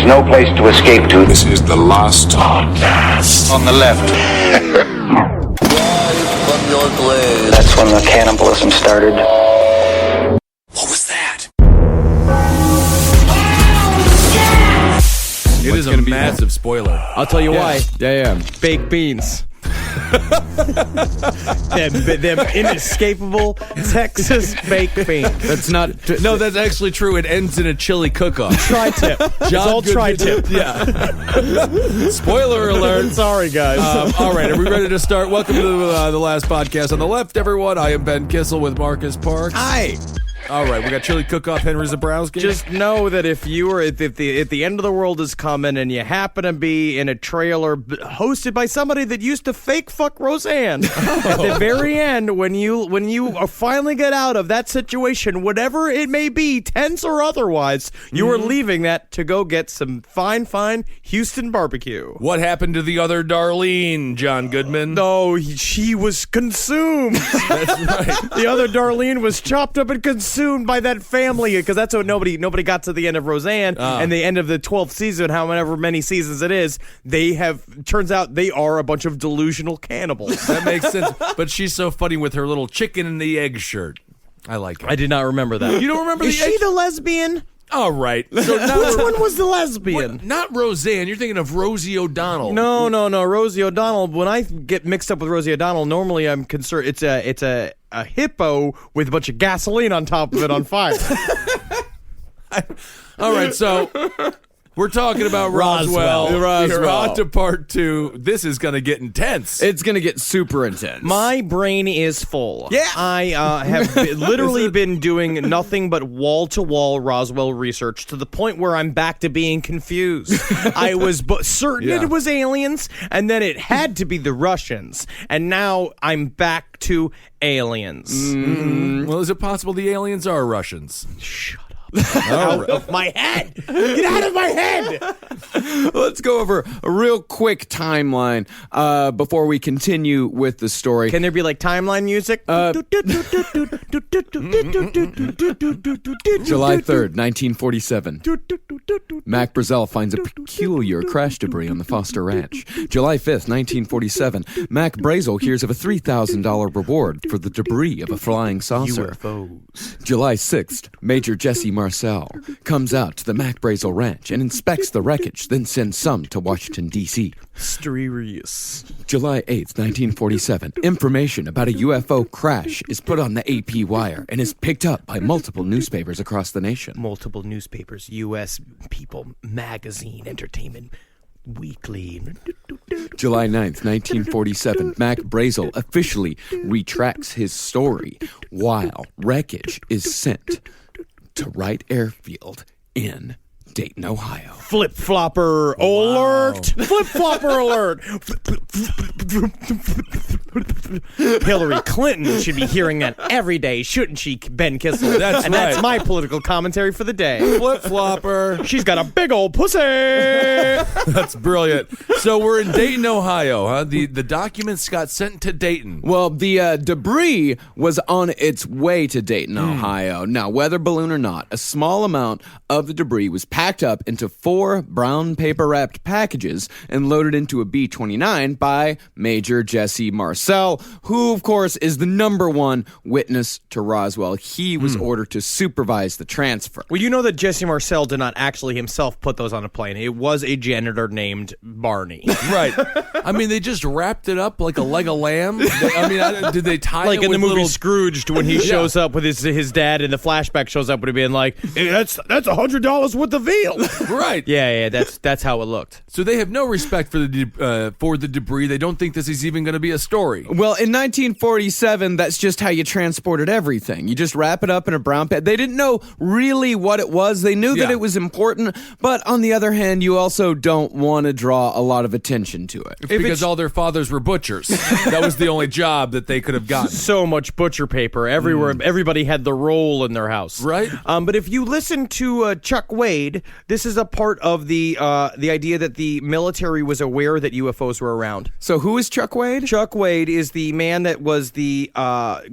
no place to escape to. This is the last podcast. On the left. From your grave. That's when the cannibalism started. What was that? It is a massive spoiler. I'll tell you why. Yeah. Baked beans. them inescapable Texas baked beans. That's not. No, that's actually true. It ends in a chili cook-off. Tri-tip. It's all tri-tip. Yeah. Spoiler alert. Sorry, guys. All right, are we ready to start? Welcome to the last podcast on the left, everyone. I am Ben Kissel with Marcus Parks. Hi. All right, we got chili cook-off Henry Zabrowski. Just know that if you were if the end of the world is coming and you happen to be in a trailer hosted by somebody that used to fake fuck Roseanne, at the very end, when you finally get out of that situation, whatever it may be, tense or otherwise, you are leaving that to go get some fine Houston barbecue. What happened to the other Darlene, John Goodman? No, she was consumed. That's right. The other Darlene was chopped up and consumed by that family, because that's what nobody got to the end of Roseanne and the end of the 12th season, however many seasons it is. Turns out they are a bunch of delusional cannibals. That makes sense. But she's so funny with her little chicken and the egg shirt. I like it. I did not remember that. You don't remember Is the egg? she the lesbian? All right. So Which one was the lesbian? Not Roseanne. You're thinking of Rosie O'Donnell. No. Rosie O'Donnell. When I get mixed up with Rosie O'Donnell, normally I'm concerned. It's a hippo with a bunch of gasoline on top of it on fire. All right, so we're talking about Roswell. We're on to part 2. This is going to get intense. It's going to get super intense. My brain is full. Yeah. I have literally been doing nothing but wall-to-wall Roswell research to the point where I'm back to being confused. I was certain it was aliens, and then it had to be the Russians, and now I'm back to aliens. Well, is it possible the aliens are Russians? Shut up. Out of my head! Get out of my head! Let's go over a real quick timeline before we continue with the story. Can there be like timeline music? July 3rd, 1947. Mac Brazel finds a peculiar crash debris on the Foster Ranch. July 5th, 1947. Mac Brazel hears of a $3,000 reward for the debris of a flying saucer. UFOs. July 6th, Major Jesse Marcel comes out to the Mac Brazel Ranch and inspects the wreckage, then sends some to Washington, D.C. Mysterious. July 8th, 1947. Information about a UFO crash is put on the AP wire and is picked up by multiple newspapers across the nation. Multiple newspapers, U.S. People, Magazine, Entertainment Weekly. July 9th, 1947. Mac Brazel officially retracts his story while wreckage is sent to Wright Airfield in Dayton, Ohio. Flip-flopper alert! Flip-flopper alert! Hillary Clinton should be hearing that every day, shouldn't she, Ben Kissel? That's That's my political commentary for the day. Flip-flopper. She's got a big old pussy! That's brilliant. So we're in Dayton, Ohio, huh? The documents got sent to Dayton. Well, the debris was on its way to Dayton, Ohio. Now, weather balloon or not, a small amount of the debris was packed up into 4 brown paper-wrapped packages and loaded into a B-29 by Major Jesse Marcel, who, of course, is the #1 witness to Roswell. He was ordered to supervise the transfer. Well, you know that Jesse Marcel did not actually himself put those on a plane. It was a janitor named Barney. Right. I mean, they just wrapped it up like a leg of lamb. Did they tie Like it in the with movie little... Scrooged, when he shows up with his dad, and the flashback shows up with him being like, hey, that's $100 worth of veal. Right. Yeah, that's how it looked. So they have no respect for the debris. They don't think this is even going to be a story. Well, in 1947, that's just how you transported everything. You just wrap it up in a brown bag. They didn't know really what it was. They knew that it was important, but on the other hand, you also don't want to draw a lot of attention to it. Because all their fathers were butchers. That was the only job that they could have gotten. So much butcher paper everywhere. Everybody had the roll in their house. Right. But if you listen to Chuck Wade, this is a part of the idea that the military was aware that UFOs were around. So who is Chuck Wade? Chuck Wade is the man that was the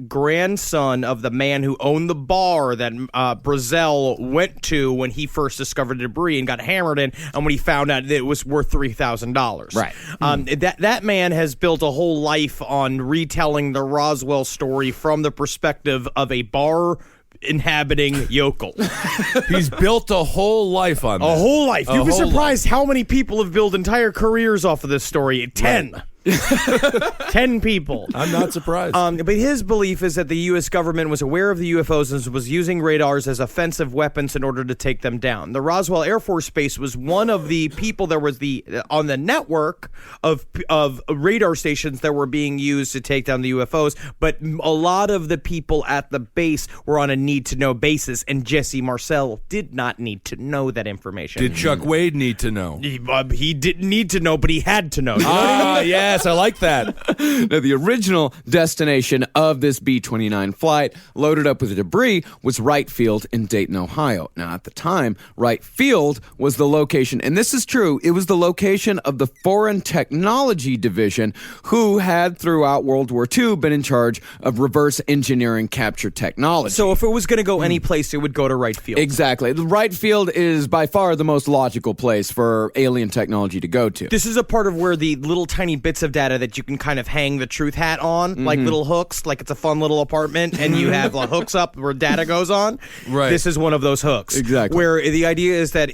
grandson of the man who owned the bar that Brazel went to when he first discovered the debris and got hammered in, and when he found out that it was worth $3,000. Right. That man has built a whole life on retelling the Roswell story from the perspective of a bar inhabiting yokel. He's built a whole life on A that. whole life. You'd be whole surprised how many people have built entire careers off of this story. 10. 10 people. I'm not surprised. But his belief is that the U.S. government was aware of the UFOs and was using radars as offensive weapons in order to take them down. The Roswell Air Force Base was one of the people that was on the network of radar stations that were being used to take down the UFOs, but a lot of the people at the base were on a need-to-know basis, and Jesse Marcel did not need to know that information. Did Chuck Wade need to know? He didn't need to know, but he had to know. You know what I mean? Yes, I like that. Now, the original destination of this B-29 flight, loaded up with debris, was Wright Field in Dayton, Ohio. Now, at the time, Wright Field was the location, and this is true, it was the location of the Foreign Technology Division, who had, throughout World War II, been in charge of reverse engineering capture technology. So if it was going to go any place, it would go to Wright Field. Exactly. The Wright Field is by far the most logical place for alien technology to go to. This is a part of where the little tiny bits of data that you can kind of hang the truth hat on, like little hooks, like it's a fun little apartment, and you have hooks up where data goes on. Right. This is one of those hooks. Exactly. Where the idea is that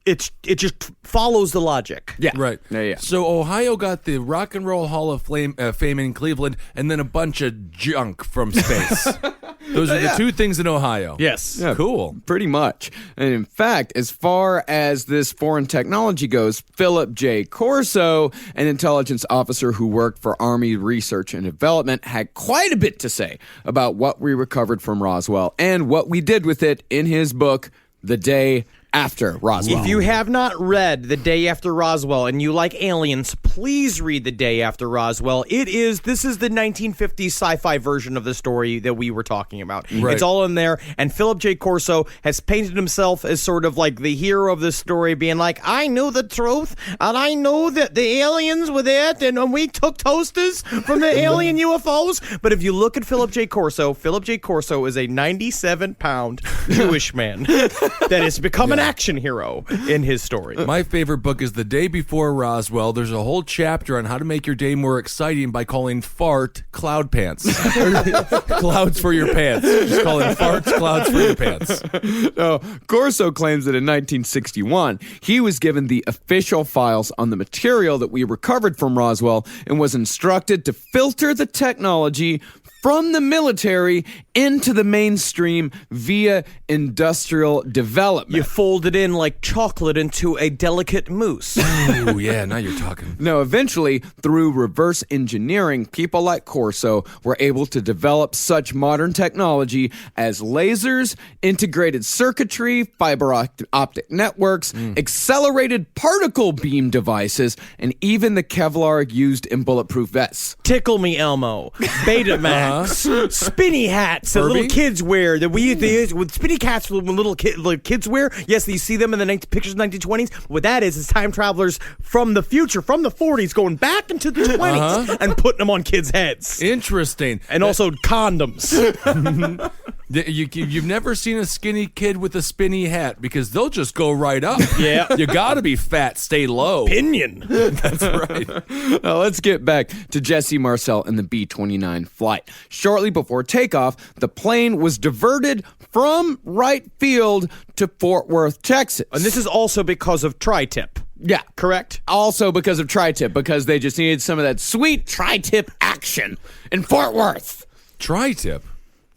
it just follows the logic. Yeah. Right. Yeah. So Ohio got the Rock and Roll Hall of Fame in Cleveland, and then a bunch of junk from space. Those are the two things in Ohio. Yes. Yeah, Cool. Pretty much. And in fact, as far as this foreign technology goes, Philip J. Corso, an intelligence officer who worked for Army Research and Development, had quite a bit to say about what we recovered from Roswell and what we did with it in his book, The Day After Roswell. If you have not read The Day After Roswell and you like aliens, please read The Day After Roswell. This is the 1950s sci-fi version of the story that we were talking about. Right. It's all in there, and Philip J. Corso has painted himself as sort of like the hero of this story, being like, I knew the truth, and I know that the aliens were there, and we took toasters from the alien UFOs. But if you look at Philip J. Corso is a 97-pound Jewish man that has become an action hero in his story. My favorite book is The Day Before Roswell. There's a whole chapter on how to make your day more exciting by calling fart cloud pants. Clouds for your pants. Just calling farts clouds for your pants. Corso claims that in 1961, he was given the official files on the material that we recovered from Roswell and was instructed to filter the technology from the military into the mainstream via industrial development. You fold it in like chocolate into a delicate mousse. Oh, yeah, now you're talking. Now, eventually, through reverse engineering, people like Corso were able to develop such modern technology as lasers, integrated circuitry, fiber optic networks, accelerated particle beam devices, and even the Kevlar used in bulletproof vests. Tickle Me Elmo, Betamax, spinny hats that Herbie? little kids wear. That we use with spinny hats when little kids wear. Yes, you see them in the pictures of the 1920s. What that is time travelers from the future, from the 40s, going back into the 20s and putting them on kids' heads. Interesting. And also condoms. You've never seen a skinny kid with a spinny hat because they'll just go right up. Yeah. You got to be fat, stay low. Pinion. That's right. Now, let's get back to Jesse Marcel and the B-29 flight. Shortly before takeoff, the plane was diverted from Wright Field to Fort Worth, Texas. And this is also because of tri-tip. Yeah. Correct? Also because of tri-tip, because they just needed some of that sweet tri-tip action in Fort Worth. Tri-tip.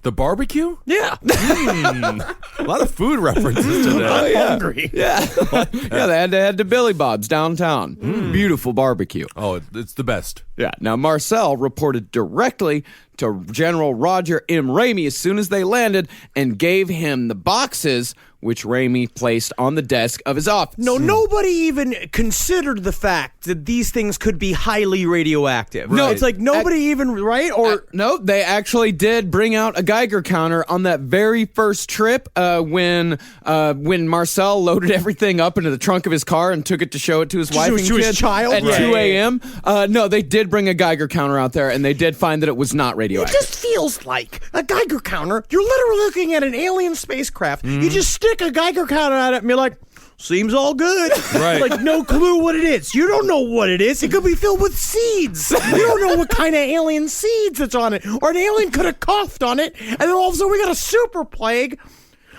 The barbecue? Yeah. A lot of food references to that. I'm hungry. Yeah, they had to head to Billy Bob's downtown. Beautiful barbecue. Oh, it's the best. Yeah. Now, Marcel reported directly to General Roger M. Ramey as soon as they landed and gave him the boxes which Raimi placed on the desk of his office. No, nobody even considered the fact that these things could be highly radioactive. No, it's like nobody even, right? Or no, they actually did bring out a Geiger counter on that very first trip when Marcel loaded everything up into the trunk of his car and took it to show it to his wife and to his kid child at 2 a.m. No, they did bring a Geiger counter out there, and they did find that it was not it radioactive. just feels like a Geiger counter. You're literally looking at an alien spacecraft. You just stick a Geiger counter at it and be like, seems all good. Right. Like, no clue what it is. You don't know what it is. It could be filled with seeds. You don't know what kind of alien seeds it's on it. Or an alien could have coughed on it, and then all of a sudden we got a super plague.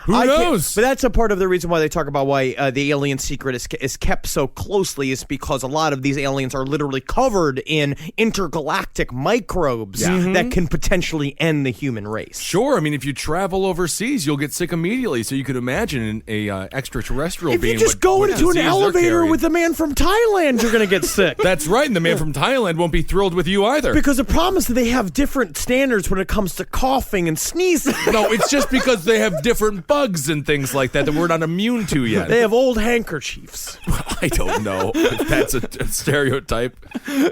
Who knows? But that's a part of the reason why they talk about why the alien secret is kept so closely is because a lot of these aliens are literally covered in intergalactic microbes that can potentially end the human race. Sure. I mean, if you travel overseas, you'll get sick immediately. So you could imagine a extraterrestrial If being. you just go into an elevator with the man from Thailand, you're going to get sick. That's right. And the man from Thailand won't be thrilled with you either. Because the problem is that they have different standards when it comes to coughing and sneezing. No, it's just because they have different bugs and things like that we're not immune to yet. They have old handkerchiefs. I don't know if that's a stereotype.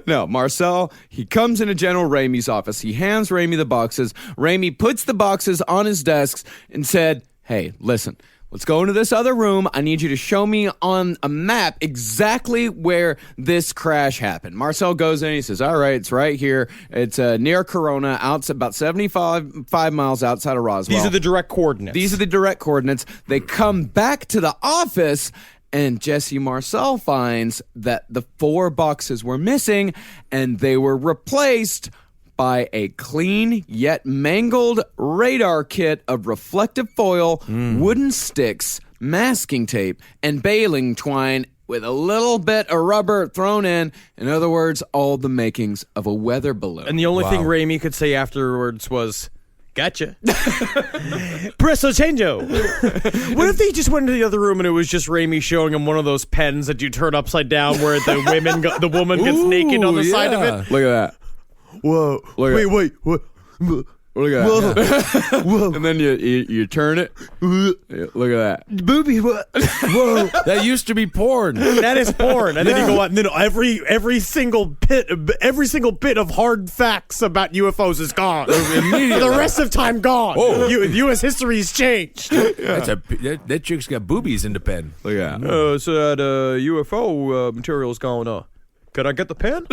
No, Marcel, he comes into General Raimi's office. He hands Raimi the boxes. Raimi puts the boxes on his desks and said, hey, listen, let's go into this other room. I need you to show me on a map exactly where this crash happened. Marcel goes in and he says, all right, it's right here. It's near Corona, about 75 miles outside of Roswell. These are the direct coordinates. They come back to the office, and Jesse Marcel finds that the 4 boxes were missing, and they were replaced by a clean yet mangled radar kit of reflective foil, wooden sticks, masking tape, and baling twine with a little bit of rubber thrown in. In other words, all the makings of a weather balloon. And the only thing Raimi could say afterwards was, gotcha. Presto changeo. What if they just went into the other room and it was just Raimi showing him one of those pens that you turn upside down where the woman gets naked on the side of it? Look at that. Whoa. Look Wait. What? Look at that. Whoa. And then you turn it. Look at that. Booby. What? Whoa. That used to be porn. That is porn. And then you go out and then every single bit of hard facts about UFOs is gone. Immediately. The rest of time gone. Oh. U.S. history's changed. That chick's got boobies in the pen. Look at that. So that UFO material's gone. Could I get the pen?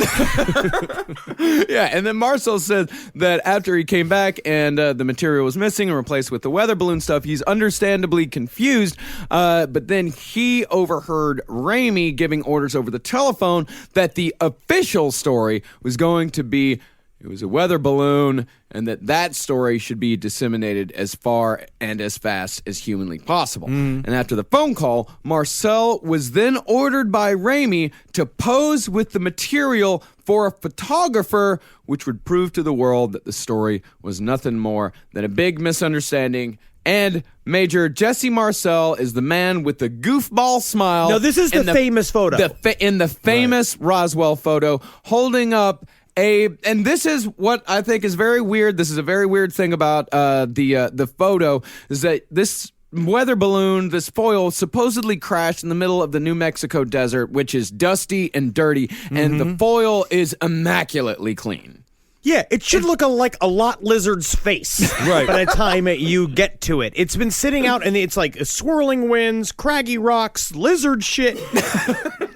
Yeah, and then Marcel said that after he came back and the material was missing and replaced with the weather balloon stuff, he's understandably confused. But then he overheard Raimi giving orders over the telephone that the official story was going to be it was a weather balloon, and that story should be disseminated as far and as fast as humanly possible. And after the phone call, Marcel was then ordered by Raimi to pose with the material for a photographer, which would prove to the world that the story was nothing more than a big misunderstanding. And Major Jesse Marcel is the man with the goofball smile. No, this is the famous photo. In the famous Roswell photo, holding up and this is what I think is very weird. This is a very weird thing about the photo, is that this weather balloon, this foil, supposedly crashed in the middle of the New Mexico desert, which is dusty and dirty, and the foil is immaculately clean. Yeah, it should look like a lot lizard's face by the time you get to it. It's been sitting out, and it's like swirling winds, craggy rocks, lizard shit,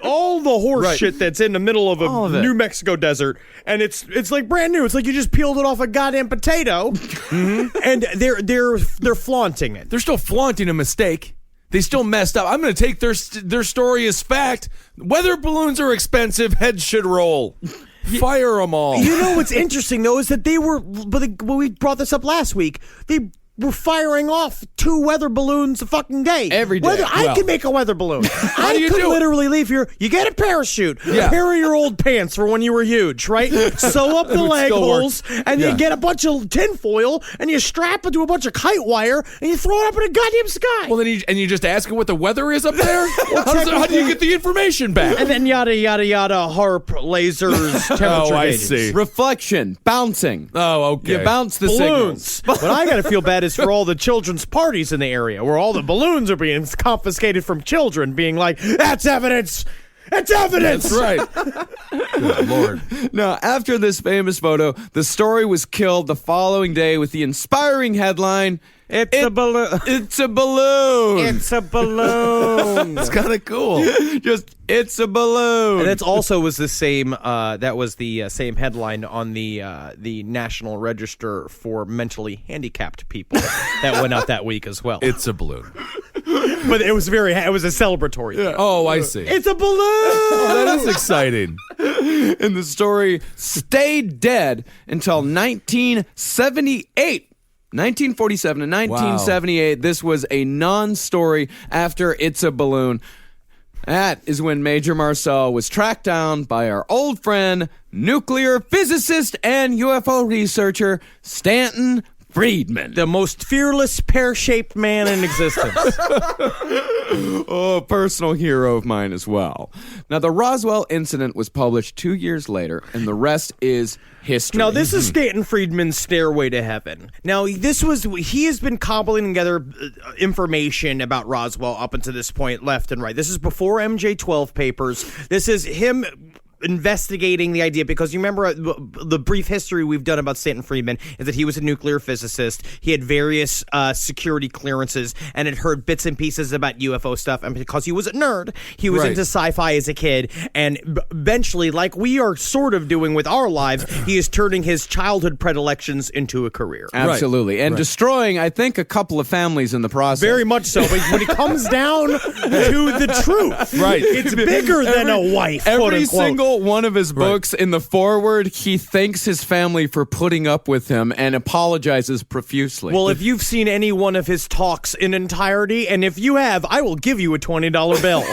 all the horse shit that's in the middle of a New Mexico desert, and it's like brand new. It's like you just peeled it off a goddamn potato, and they're flaunting it. They're still flaunting a mistake. They still messed up. I'm going to take their story as fact. Weather balloons are expensive. Heads should roll. Fire them all. You know what's interesting, though, is that they were, when we brought this up last week, they were firing off 2 weather balloons a fucking day. Every day. I can make a weather balloon. I do you could do it? literally leave here. You get a parachute, a pair of your old pants for when you were huge, right? Sew up the leg holes, and you get a bunch of tinfoil, and you strap it to a bunch of kite wire, and you throw it up in the goddamn sky. Well, then you just ask it what the weather is up there? How do you get the information back? And then yada, yada, yada, harp, lasers, temperature I gauges. see. Reflection, bouncing. Oh, okay. You bounce the Balloons. signals. What I got to feel bad is for all the children's parties in the area where all the balloons are being confiscated from children, being like, that's evidence. It's evidence. That's right. Good Lord. Now, after this famous photo, the story was killed the following day with the inspiring headline, It's a balloon. It's a balloon. It's a balloon. It's kind of cool. Just, it's a balloon. And it also was the same. That was the same headline on the National Register for Mentally Handicapped People that went out that week as well. It's a balloon. But it was a celebratory. thing. Oh, I see. It's a balloon. Oh, that is exciting. And the story stayed dead until 1978. 1947 to 1978, This was a non-story after It's a Balloon. That is when Major Marcel was tracked down by our old friend, nuclear physicist and UFO researcher, Stanton Friedman. The most fearless pear-shaped man in existence. Oh, personal hero of mine as well. Now, the Roswell incident was published 2 years later, and the rest is history. Now, this is Stanton Friedman's Stairway to Heaven. Now, he has been cobbling together information about Roswell up until this point, left and right. This is before MJ-12 papers. This is him investigating the idea, because you remember the brief history we've done about Stanton Friedman is that he was a nuclear physicist. He had various security clearances and had heard bits and pieces about UFO stuff. And because he was a nerd, he was into sci-fi as a kid. And eventually, like we are sort of doing with our lives, he is turning his childhood predilections into a career. Absolutely. And destroying, I think, a couple of families in the process. Very much so. But when it comes down to the truth, it's bigger than a wife, quote Every unquote. single one of his books, in the foreword, he thanks his family for putting up with him and apologizes profusely. Well, if you've seen any one of his talks in entirety, and if you have, I will give you a $20 bill.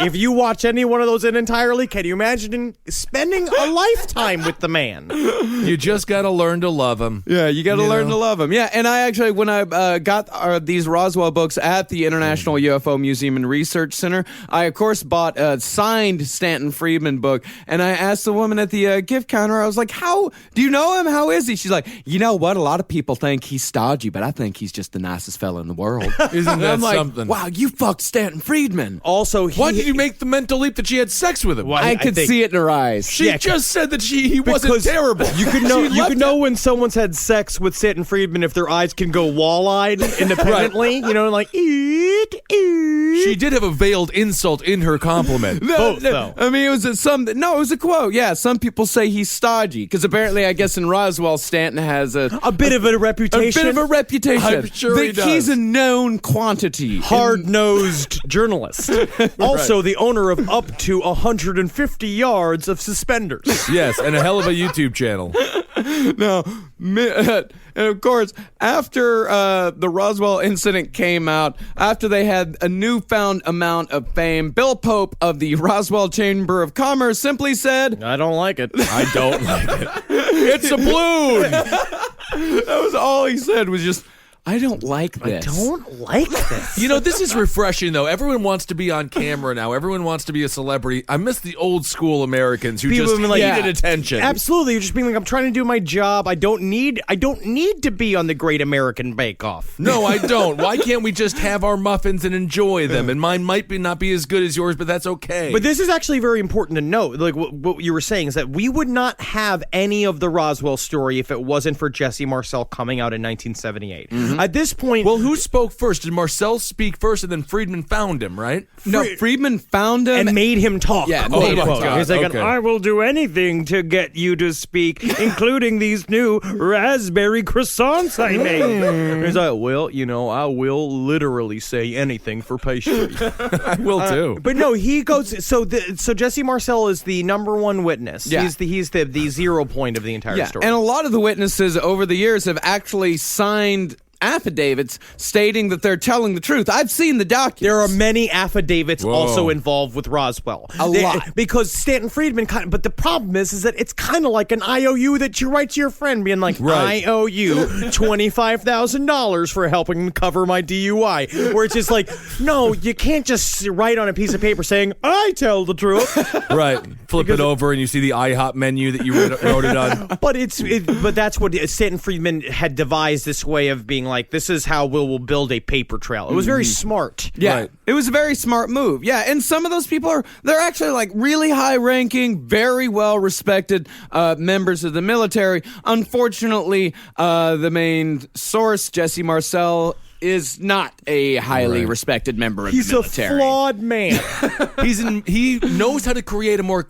If you watch any one of those in entirely, can you imagine spending a lifetime with the man? You just got to learn to love him. Yeah, you got to learn to love him. Yeah, and I actually, when I got these Roswell books at the International UFO Museum and Research Center, I, of course, bought a signed Stanton Friedman book, and I asked the woman at the gift counter, I was like, how, do you know him? How is he? She's like, you know what? A lot of people think he's stodgy, but I think he's just the nicest fella in the world. Isn't that I'm like, something? wow, you fucked Stanton Friedman. Also, Why did you make the mental leap that she had sex with him? I could see it in her eyes. She just said that he wasn't terrible. You could know when someone's had sex with Stanton Friedman if their eyes can go wall-eyed independently. You know, like eat. She did have a veiled insult in her compliment. Both, though. I mean, it was it was a quote. Yeah, some people say he's stodgy because apparently, I guess in Roswell, Stanton has a bit of a reputation. A bit of a reputation. I'm sure he does. He's a known quantity. Hard-nosed journalist. Also, the owner of up to 150 yards of suspenders. Yes, and a hell of a YouTube channel. No, and of course, after the Roswell incident came out, after they had a newfound amount of fame, Bill Pope of the Roswell Chamber of Commerce simply said, I don't like it. I don't like it. It's a balloon. that was all he said, was just, I don't like this. I don't like this. You know, this is refreshing, though. Everyone wants to be on camera now. Everyone wants to be a celebrity. I miss the old school Americans who just needed attention. Absolutely. You're just being like, I'm trying to do my job. I don't need to be on the Great American Bake Off. No, I don't. Why can't we just have our muffins and enjoy them? And mine might not be as good as yours, but that's okay. But this is actually very important to note. Like what you were saying is that we would not have any of the Roswell story if it wasn't for Jesse Marcel coming out in 1978. Mm-hmm. At this point... Well, who spoke first? Did Marcel speak first and then Friedman found him, right? No, Friedman found him. And made him talk. Yeah, quote, made him unquote. talk. He's like, Okay. I will do anything to get you to speak, including these new raspberry croissants I made. He's like, well, you know, I will literally say anything for pastry. I will too. But no, he goes. So Jesse Marcel is the number one witness. Yeah. He's the 0 point of the entire story. And a lot of the witnesses over the years have actually signed affidavits stating that they're telling the truth. I've seen the documents. There are many affidavits also involved with Roswell. A lot. Because Stanton Friedman but the problem is that it's kind of like an IOU that you write to your friend being like, I owe you $25,000 for helping me cover my DUI. Where it's just like, no, you can't just write on a piece of paper saying, I tell the truth. Right. Flip it over and you see the IHOP menu that you wrote it on. But that's what Stanton Friedman had devised, this way of being like, this is how we'll build a paper trail. It was very smart. Yeah, Right. it was a very smart move. Yeah, and some of those people they're actually like really high-ranking, very well-respected members of the military. Unfortunately, the main source, Jesse Marcel, is not a highly respected member of the military. He's a flawed man. He knows how to create a more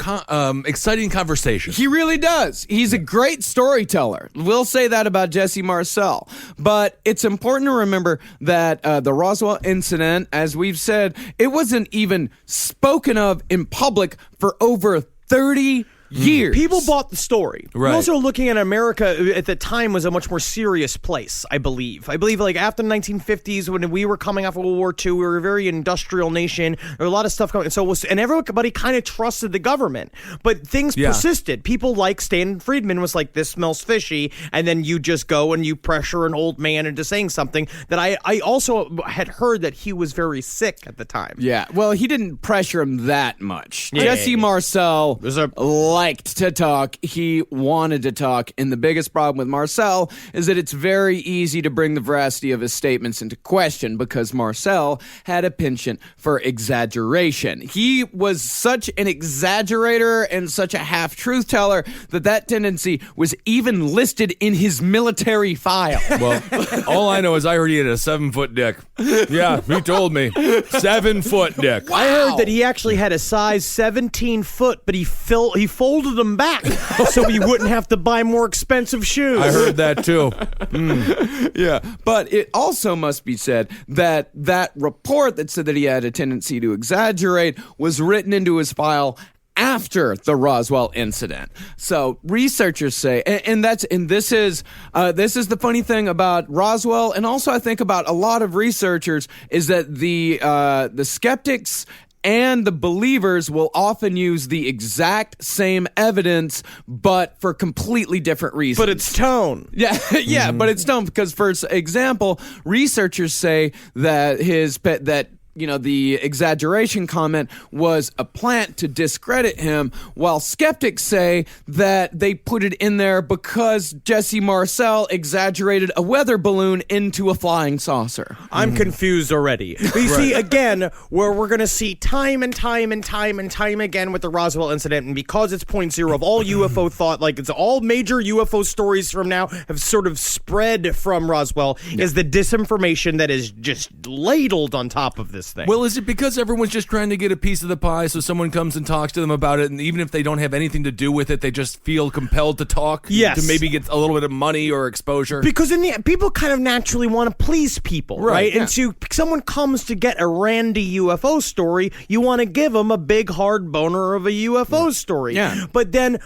exciting conversation. He really does. He's a great storyteller. We'll say that about Jesse Marcel. But it's important to remember that the Roswell incident, as we've said, it wasn't even spoken of in public for over 30 years. People bought the story. Right. We're also looking at America at the time was a much more serious place, I believe. I believe like after the 1950s, when we were coming off of World War II, we were a very industrial nation. There were a lot of stuff going on. And everybody kind of trusted the government. But things persisted. People like Stan Friedman was like, this smells fishy. And then you just go and you pressure an old man into saying something that I also had heard that he was very sick at the time. Yeah, well, he didn't pressure him that much. Jesse Marcel liked to talk. He wanted to talk. And the biggest problem with Marcel is that it's very easy to bring the veracity of his statements into question because Marcel had a penchant for exaggeration. He was such an exaggerator and such a half-truth teller that tendency was even listed in his military file. Well, all I know is I heard he had a 7-foot dick. Yeah, he told me. 7-foot dick. I heard that he actually had a size 17 foot, but he folded them back so he wouldn't have to buy more expensive shoes. I heard that too. Yeah, but it also must be said that that report that said that he had a tendency to exaggerate was written into his file after the Roswell incident. So researchers say, and this is the funny thing about Roswell, and also I think about a lot of researchers, is that the skeptics and the believers will often use the exact same evidence, but for completely different reasons. But it's tone. Yeah, yeah, but it's tone because, for example, researchers say that the exaggeration comment was a plant to discredit him, while skeptics say that they put it in there because Jesse Marcel exaggerated a weather balloon into a flying saucer. I'm confused already. But you see, again, where we're going to see time and time and time and time again with the Roswell incident, and because it's point zero of all UFO thought, like it's all major UFO stories from now have sort of spread from Roswell, is the disinformation that is just ladled on top of this thing. Well, is it because everyone's just trying to get a piece of the pie, so someone comes and talks to them about it, and even if they don't have anything to do with it, they just feel compelled to talk? Yes. To maybe get a little bit of money or exposure? Because in the people kind of naturally want to please people, right? yeah. And so someone comes to get a randy UFO story, you want to give them a big hard boner of a UFO story. Yeah. But then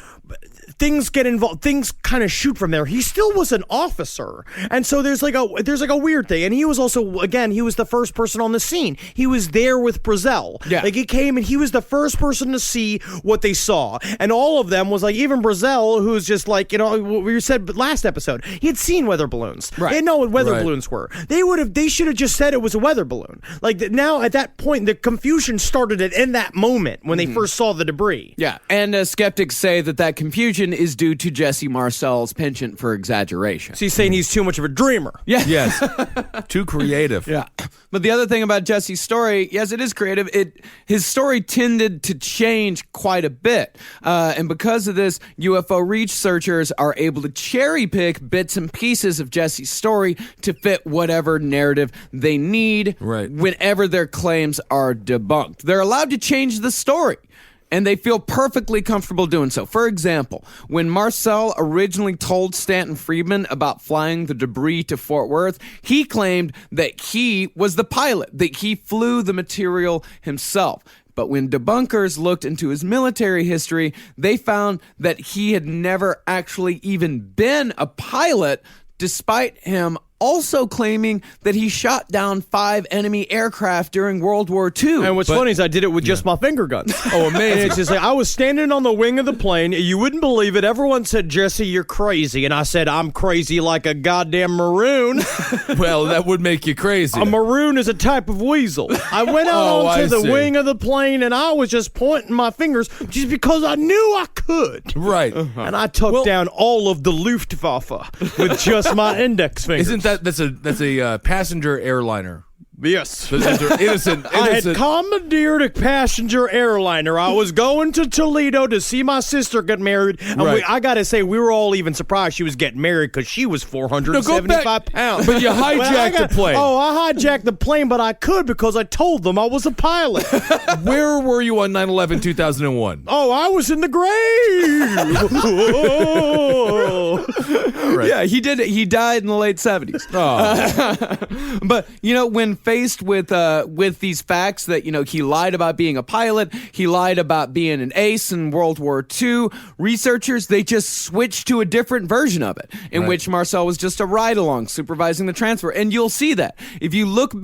things get involved. Things kind of shoot from there. He still was an officer, and so there's like a weird thing. And he was also, again, he was the first person on the scene. He was there with Brazel. Yeah. Like he came and he was the first person to see what they saw, and all of them was like, even Brazel, who's just like, what we said last episode, he had seen weather balloons. Right. They didn't know what weather Right. balloons were. They should have just said it was a weather balloon. Like now at that point, the confusion started in that moment when they first saw the debris. Yeah, and skeptics say that confusion is due to Jesse Marcel's penchant for exaggeration. So he's saying he's too much of a dreamer. Yeah. Yes. Too creative. Yeah. But the other thing about Jesse's story, yes, it is creative. His story tended to change quite a bit. And because of this, UFO researchers are able to cherry pick bits and pieces of Jesse's story to fit whatever narrative they need whenever their claims are debunked. They're allowed to change the story, and they feel perfectly comfortable doing so. For example, when Marcel originally told Stanton Friedman about flying the debris to Fort Worth, he claimed that he was the pilot, that he flew the material himself. But when debunkers looked into his military history, they found that he had never actually even been a pilot, despite him also claiming that he shot down 5 enemy aircraft during World War II. And what's funny is I did it with just my finger guns. Oh, amazing. And it's just like, I was standing on the wing of the plane. You wouldn't believe it. Everyone said, Jesse, you're crazy. And I said, I'm crazy like a goddamn maroon. Well, that would make you crazy. A maroon is a type of weasel. I went out onto the wing of the plane, and I was just pointing my fingers just because I knew I could. Right. And I took down all of the Luftwaffe with just my index finger. Isn't that that's a passenger airliner. Yes. Innocent. I had commandeered a passenger airliner. I was going to Toledo to see my sister get married. And Right. I got to say, we were all even surprised she was getting married because she was 475 pounds. But you hijacked the plane. Oh, I hijacked the plane, but I could because I told them I was a pilot. Where were you on 9/11/2001? Oh, I was in the grave. Right. Yeah, he did it. He died in the late 70s. Oh. But, when faced with these facts that, he lied about being a pilot, he lied about being an ace in World War II, researchers, they just switched to a different version of it, in which Marcel was just a ride-along supervising the transfer. And you'll see that. If you look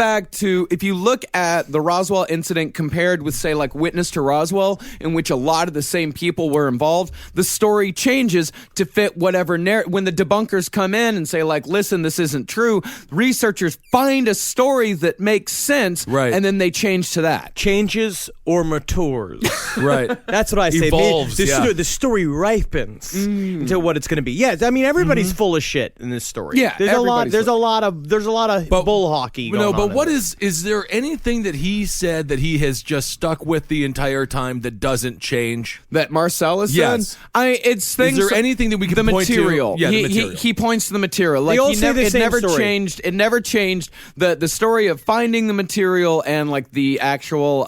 at the Roswell incident compared with, say, like Witness to Roswell, in which a lot of the same people were involved, the story changes to fit whatever when the debunkers come in and say, like, listen, this isn't true, researchers find a story that makes sense, right, and then they change to that. Changes or matures. Right. That's what I say. Evolves, The story ripens into what it's going to be. Yeah, I mean, everybody's full of shit in this story. Yeah, there's a lot of bull hockey going on. But what in is there anything that he said that he has just stuck with the entire time that doesn't change? That Marcel has Yes. said? It's things. Is there anything that we can the point material. to? Yeah, the he, material. He points to the material. Like all say the it same never story. changed. It never changed the story of finding the material and like the actual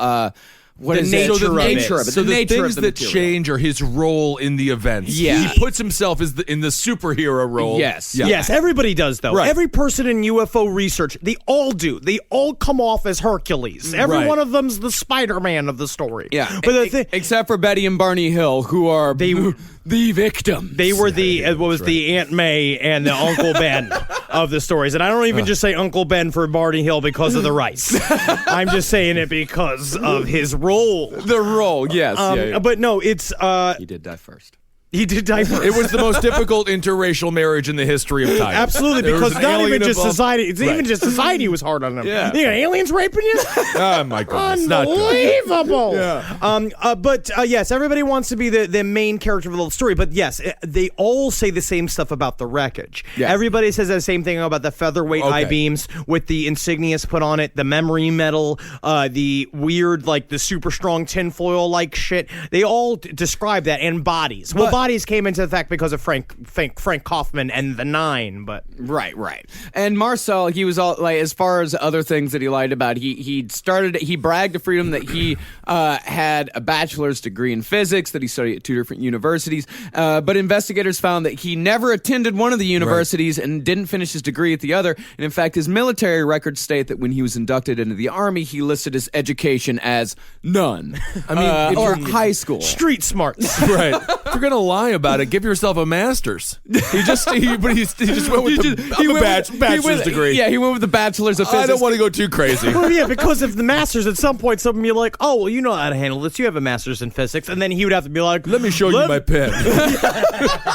what The is nature it? So of the it. nature of it. So the the nature things of the that material. change are his role in the events. Yeah. He puts himself as in the superhero role. Yes. Yeah. Yes, everybody does, though. Right. Every person in UFO research, they all do. They all come off as Hercules. Every Right. one of them's the Spider-Man of the story. Yeah, But the thing, except for Betty and Barney Hill, who are the victims. they were the the Aunt May and the Uncle Ben of the stories. And I don't even just say Uncle Ben for Barney Hill because of the rice. I'm just saying it because of his role. the role. Yes. yeah. But no, it's He did die first. he did die first. It was the most difficult interracial marriage in the history of time. Absolutely, There was because an not alien even just involved. society. It's Right. even just society was hard on them. Yeah. You got aliens raping you? Oh my goodness, not good. Unbelievable. But yes, everybody wants to be the main character of the little story. But yes, they all say the same stuff about the wreckage. Yeah. Everybody says the same thing about the featherweight Okay. I-beams with the insignias put on it, the memory metal, the weird, like the super strong tinfoil like shit. They all describe that, and bodies. Well, bodies came into the fact because of Frank Kaufman and the Nine, but Right. And Marcel, he was all like, as far as other things that he lied about, he bragged to Freedom that he had a bachelor's degree in physics, that he studied at 2 different universities, but investigators found that he never attended one of the universities and didn't finish his degree at the other. And in fact, his military records state that when he was inducted into the Army, he listed his education as none. I mean, if or you're- high school. street smarts. Right. If you're gonna lie about it, give yourself a master's. He just went with the bachelor's degree. Yeah, he went with the bachelor's of physics. I don't want to go too crazy. Well, yeah, because if the masters at some point, someone would be like, "Oh, well, you know how to handle this. You have a master's in physics," and then he would have to be like, Let me show you my pen.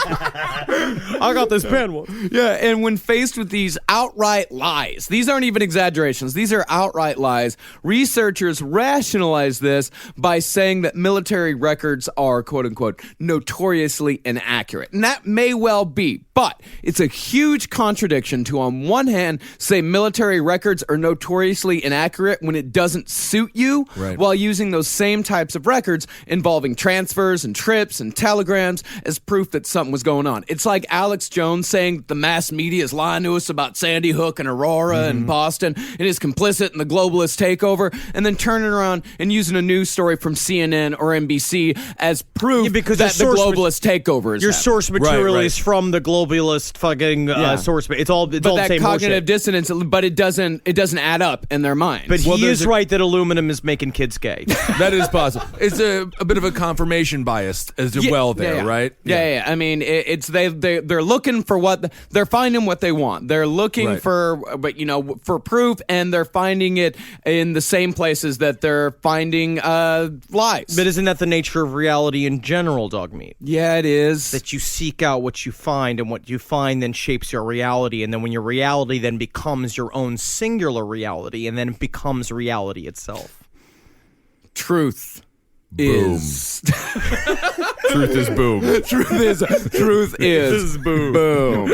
I got this pen one. Yeah, and when faced with these outright lies, these aren't even exaggerations, these are outright lies, researchers rationalize this by saying that military records are, quote unquote, notoriously inaccurate. And that may well be, but it's a huge contradiction to, on one hand, say military records are notoriously inaccurate when it doesn't suit you, Right. while using those same types of records involving transfers and trips and telegrams as proof that something was going on. It's like Alex Jones saying that the mass media is lying to us about Sandy Hook and Aurora and Boston and is complicit in the globalist takeover, and then turning around and using a news story from CNN or NBC as proof because that the your source globalist takeover is Your happening. source material right. is from the globalist fucking Yeah. source. It's all But the that same cognitive horseshit. dissonance, but it doesn't add up in their minds. But Well, he there's is a- right that aluminum is making kids gay. That is possible. It's a bit of a confirmation bias as well there, right? Yeah. I mean, they're looking for what they're finding what they want. They're looking Right. for proof, and they're finding it in the same places that they're finding lies. But isn't that the nature of reality in general, dog meat? Yeah, it is. That you seek out what you find, and what you find then shapes your reality, and then when your reality then becomes your own singular reality, and then it becomes reality itself. Truth. is Truth is boom. truth is boom.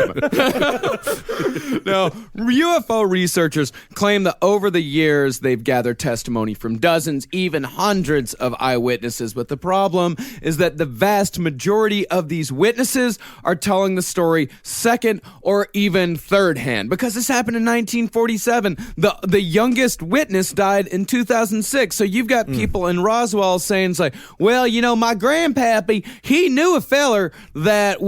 Now, UFO researchers claim that over the years they've gathered testimony from dozens, even hundreds of eyewitnesses, but the problem is that the vast majority of these witnesses are telling the story second or even third hand, because this happened in 1947. The youngest witness died in 2006. So you've got people in Roswell saying, like, well, you know, my grandpappy, he knew a feller that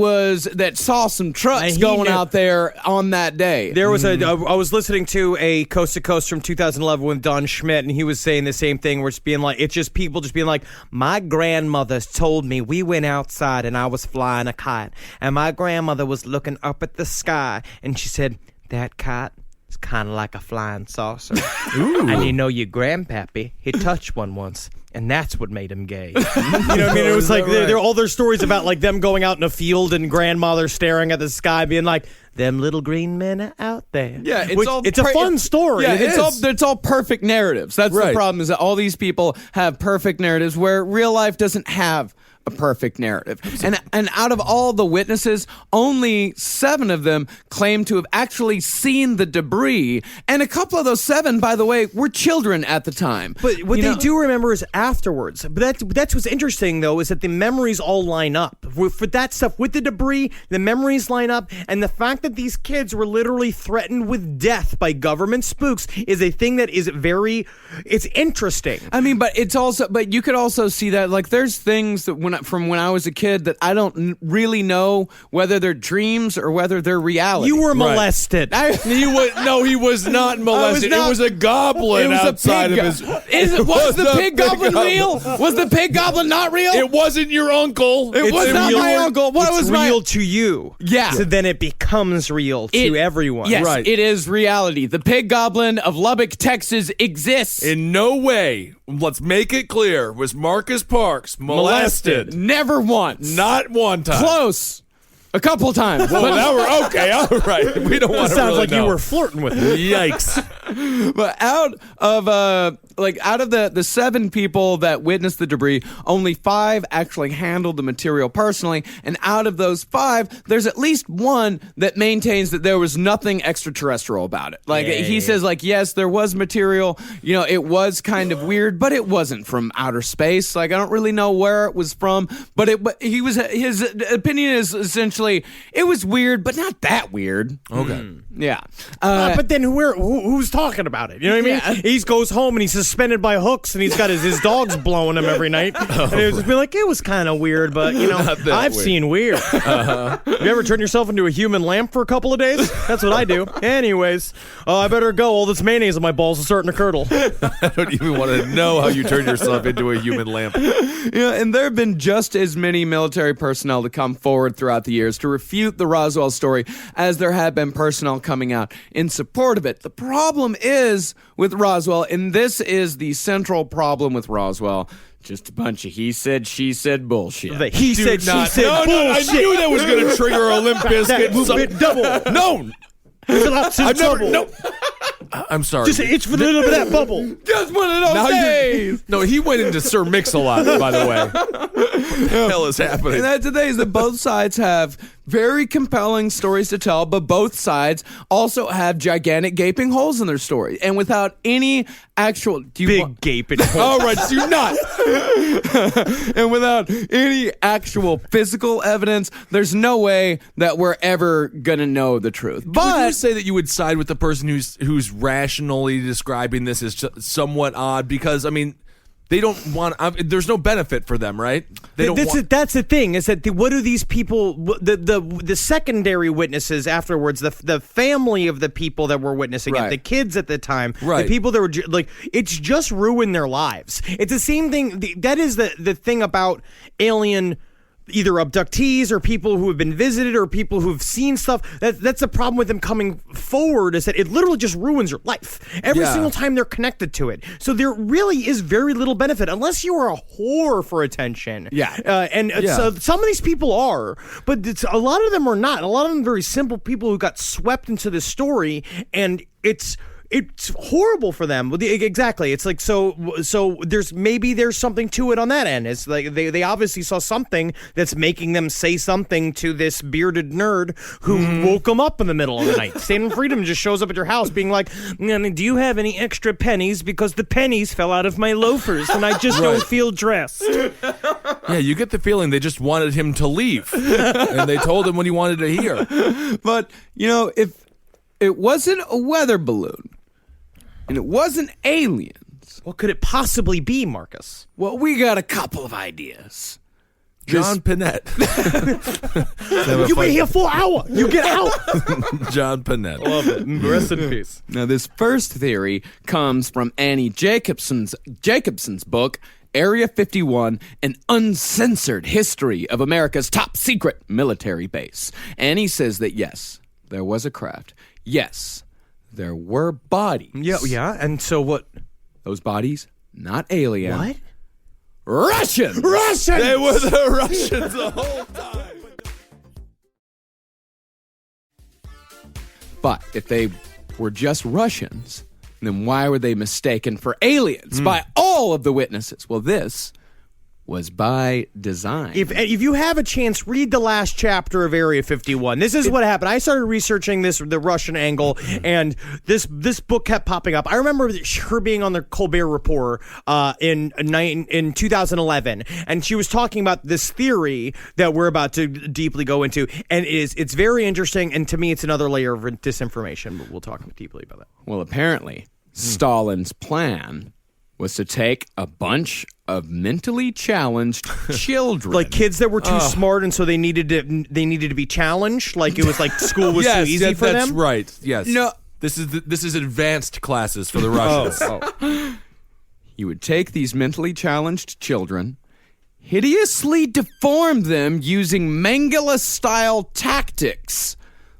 saw some trucks going out there on that day. There was I was listening to a Coast to Coast from 2011 with Don Schmidt, and he was saying the same thing, where it's being like, it's just people just being like, my grandmother told me we went outside and I was flying a kite, and my grandmother was looking up at the sky, and she said, that kite is kind of like a flying saucer. And you know, your grandpappy, he touched one once, and that's what made him gay. You know what I mean? It was like, there are all their stories about like them going out in a field and grandmother staring at the sky being like, them little green men are out there. Yeah, it's a fun story. Yeah, it's all perfect narratives. That's the problem, is that all these people have perfect narratives where real life doesn't have a perfect narrative. And out of all the witnesses, only 7 of them claim to have actually seen the debris. And a couple of those 7, by the way, were children at the time. But what they do remember is afterwards. But that's what's interesting, though, is that the memories all line up. For that stuff, with the debris, the memories line up. And the fact that these kids were literally threatened with death by government spooks is a thing that is it's interesting. I mean, but you could also see that, like, there's things that from when I was a kid that I don't really know whether they're dreams or whether they're reality. You were molested. He was not molested. It was a goblin outside of his. Was the pig goblin real? Was the pig goblin not real? It wasn't your uncle. It was not my uncle. What was real to you? Yeah. So then it becomes real to everyone. Yes, right. It is reality. The pig goblin of Lubbock, Texas exists. In no way, let's make it clear, was Marcus Parks molested. Never once. Not one time. Close. A couple times. Well, now we're okay. All right. We don't want to Sounds really like know. you were flirting with him. Yikes. But out of the 7 people that witnessed the debris, only 5 actually handled the material personally, and out of those 5, there's at least 1 that maintains that there was nothing extraterrestrial about it. Like, he says, like, yes, there was material, you know, it was kind of weird, but it wasn't from outer space. Like, I don't really know where it was from, but his opinion is essentially, it was weird, but not that weird. Okay. Yeah. But then who's talking about it? You know what I mean? He goes home and he's suspended by hooks, and he's got his dogs blowing him every night. And he was just be like, it was kind of weird, but you know, I've seen weird. Have you ever turned yourself into a human lamp for a couple of days? That's what I do. Anyways, I better go. All this mayonnaise on my balls is starting to curdle. I don't even want to know how you turn yourself into a human lamp. Yeah, and there have been just as many military personnel to come forward throughout the years to refute the Roswell story as there have been personnel coming out in support of it. The problem is with Roswell, and this is the central problem with Roswell, just a bunch of he said, she said bullshit. He said, she said No, bullshit. I knew that was going to trigger Olymp Bizkit. Movement double. No. I've never. No. I'm sorry. Just itch for a little bit of that bubble. Just one of those days. No, he went into Sir Mix-a-Lot, by the way. What the hell is happening? And that's the thing, is that both sides have very compelling stories to tell, but both sides also have gigantic gaping holes in their story. And without any actual... Gaping hole. All right, do not. And without any actual physical evidence, there's no way that we're ever going to know the truth. Would But... you say that you would side with the person who's rationally describing this as somewhat odd? Because, I mean... They don't want. There's no benefit for them, right? They don't. That's the thing. Is that what do these people? The secondary witnesses afterwards, the family of the people that were witnessing it, the kids at the time, the people that were like, it's just ruined their lives. It's the same thing. That is the thing about alien. Either abductees or people who have been visited or people who've seen stuff. That's the problem with them coming forward, is that it literally just ruins your life every single time they're connected to it. So there really is very little benefit unless you are a whore for attention. So some of these people are, but a lot of them are not. A lot of them are very simple people who got swept into this story, and it's it's horrible for them. Exactly. It's like so there's something to it on that end. It's like they obviously saw something that's making them say something to this bearded nerd who woke them up in the middle of the night. Stand and Freedom just shows up at your house being like, do you have any extra pennies? Because the pennies fell out of my loafers and I just don't feel dressed. Yeah, you get the feeling they just wanted him to leave. And they told him what he wanted to hear. But, if it wasn't a weather balloon and it wasn't aliens, What could it possibly be, Marcus? well, we got a couple of ideas. John Panette. You wait here for an hour. You get out. John Panette. Love it. Rest in peace. Now, this first theory comes from Annie Jacobson's book, Area 51, An Uncensored History of America's Top Secret Military Base. Annie says that, yes, there was a craft. Yes, there were bodies. Yeah. And so what? Those bodies, not alien. What? Russians! They were the Russians the whole time. But if they were just Russians, then why were they mistaken for aliens by all of the witnesses? Well, this was by design. If you have a chance, read the last chapter of Area 51. This is what happened. I started researching the Russian angle, and this book kept popping up. I remember her being on the Colbert Report in 2011, and she was talking about this theory that we're about to deeply go into, and it's very interesting, and to me, it's another layer of disinformation, but we'll talk deeply about that. Well, apparently, Stalin's plan was to take a bunch of mentally challenged children. Like kids that were too smart, and so they needed to be challenged. Like it was like school was Yes, too easy for that's them. right. Yes. No. This is advanced classes for the Russians. You would take these mentally challenged children, hideously deform them using Mengele-style tactics,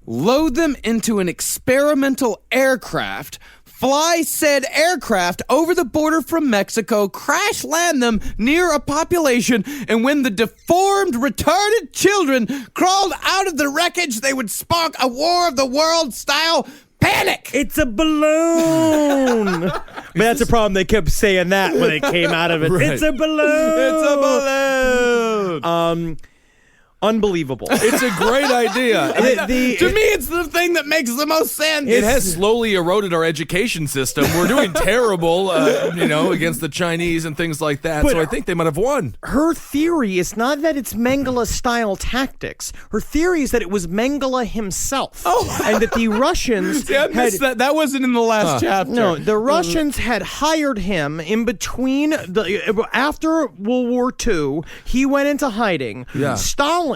load them into an experimental aircraft, fly said aircraft over the border from Mexico, crash land them near a population, and when the deformed, retarded children crawled out of the wreckage, they would spark a War of the World style panic. It's a balloon. But that's a problem. They kept saying that when it came out of it. Right. It's a balloon. It's a balloon. Unbelievable. It's a great idea. To me, it's the thing that makes the most sense. It has slowly eroded our education system. We're doing terrible, against the Chinese and things like that. But So I think they might have won. Her theory is not that it's Mengele-style tactics. Her theory is that it was Mengele himself. And that the Russians I missed that. That wasn't in the last chapter. No, the Russians had hired him in between after World War II. He went into hiding. Yeah. Stalin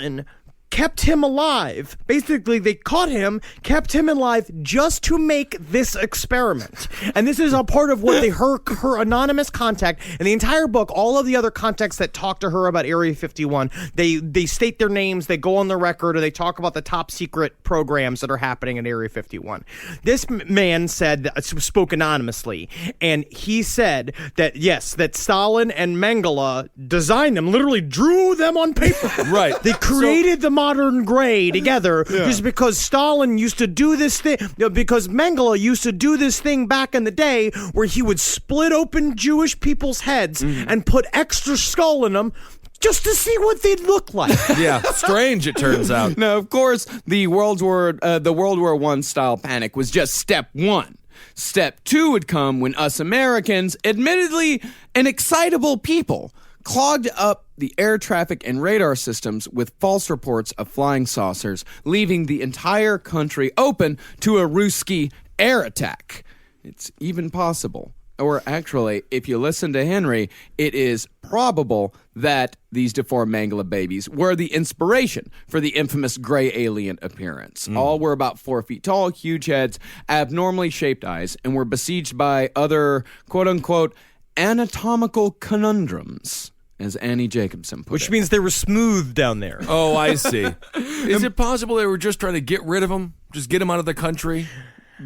kept him alive. Basically, they caught him, kept him alive just to make this experiment. And this is a part of what her anonymous contact, and the entire book, all of the other contacts that talk to her about Area 51, they state their names, they go on the record, or they talk about the top secret programs that are happening in Area 51. This man spoke anonymously, and he said that, yes, that Stalin and Mengele designed them, literally drew them on paper. Right. They created the modern gray together just because Stalin used to do this thing, because Mengele used to do this thing back in the day where he would split open Jewish people's heads and put extra skull in them just to see what they'd look like. Yeah, strange it turns out. Now, of course, the World War I style panic was just step one. Step two would come when us Americans, admittedly an excitable people, clogged up the air traffic and radar systems with false reports of flying saucers, leaving the entire country open to a Ruski air attack. It's even possible, or actually, if you listen to Henry, it is probable that these deformed Mengele babies were the inspiration for the infamous gray alien appearance. All were about 4 feet tall, huge heads, abnormally shaped eyes, and were besieged by other, quote-unquote, anatomical conundrums, as Annie Jacobson put it. Which means they were smooth down there. Oh, I see. Is it possible they were just trying to get rid of them? Just get them out of the country?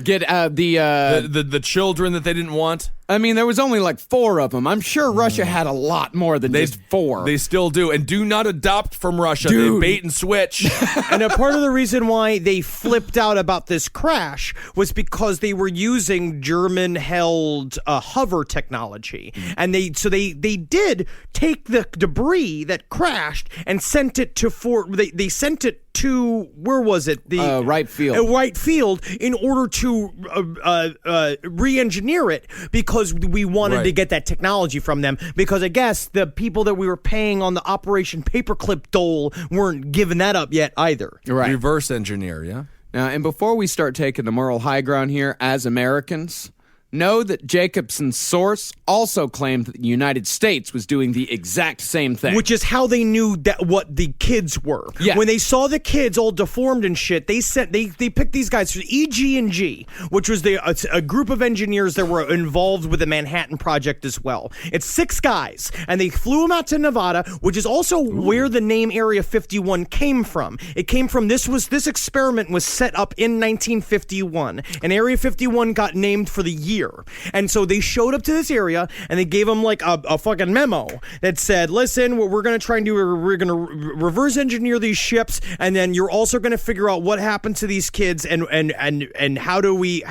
Get The children that they didn't want? I mean, there was only like 4 of them. I'm sure Russia had a lot more than just 4. They still do. And do not adopt from Russia. Dude. They bait and switch. And a part of the reason why they flipped out about this crash was because they were using German-held hover technology. And they did take the debris that crashed and sent it to they sent it to, where was it? The right field. Right field, in order to re-engineer it, because we wanted to get that technology from them, because I guess the people that we were paying on the Operation Paperclip dole weren't giving that up yet either. Right. Reverse engineer, yeah? Now, and before we start taking the moral high ground here as Americans, know that Jacobson's source also claimed that the United States was doing the exact same thing. Which is how they knew that what the kids were. Yeah. When they saw the kids all deformed and shit, they picked these guys from EG&G, which was a group of engineers that were involved with the Manhattan Project as well. It's 6 guys, and they flew them out to Nevada, which is also where the name Area 51 came from. It came from this experiment was set up in 1951, and Area 51 got named for the year. And so they showed up to this area, and they gave them like a fucking memo that said, listen, what we're going to try and do, we're going to reverse engineer these ships, and then you're also going to figure out what happened to these kids and how do we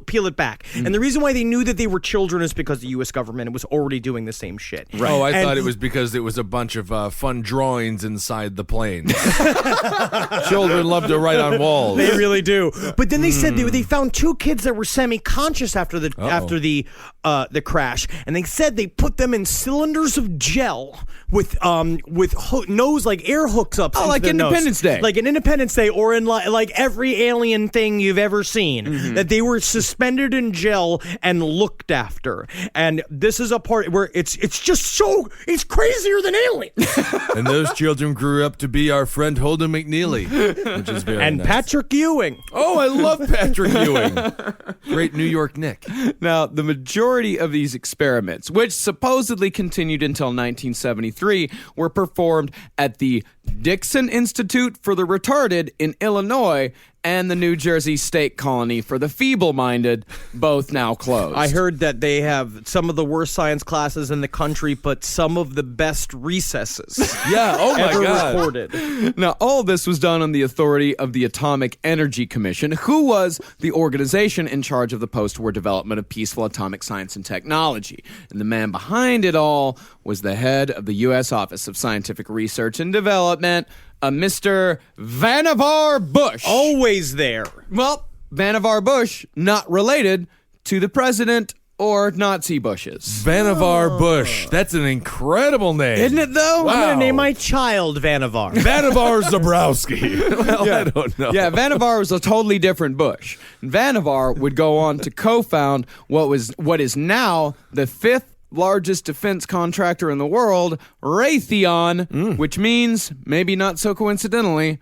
peel it back. And the reason why they knew that they were children is because the U.S. government was already doing the same shit. Right. Oh, I thought it was because it was a bunch of fun drawings inside the plane. Children love to write on walls. They really do. But then they said they found 2 kids that were semi-conscious after the crash, and they said they put them in cylinders of gel with nose like air hooks up. Oh, like Independence Day, like an Independence Day, or in like every alien thing you've ever seen. Mm-hmm. That they were suspended in gel and looked after. And this is a part where it's it's crazier than aliens. And those children grew up to be our friend Holden McNeely, which is very and nice. Patrick Ewing. Oh, I love Patrick Ewing. Great New York Nick. Now, the majority of these experiments, which supposedly continued until 1973, were performed at the Dixon Institute for the Retarded in Illinois and the New Jersey State Colony for the Feeble-Minded, both now closed. I heard that they have some of the worst science classes in the country, but some of the best recesses. Yeah, oh my ever God. recorded. Now, all this was done on the authority of the Atomic Energy Commission, who was the organization in charge of the post-war development of peaceful atomic science and technology. And the man behind it all was the head of the U.S. Office of Scientific Research and Development, a Mr. Vannevar Bush. Always there. Well, Vannevar Bush, not related to the president or Nazi Bushes. Vannevar Bush. That's an incredible name. Isn't it, though? Wow. I'm going to name my child Vannevar. Vannevar Zabrowski. Well, I don't know. Yeah, Vannevar was a totally different Bush. Vannevar would go on to co-found what is now the 5th largest defense contractor in the world, Raytheon, which means, maybe not so coincidentally,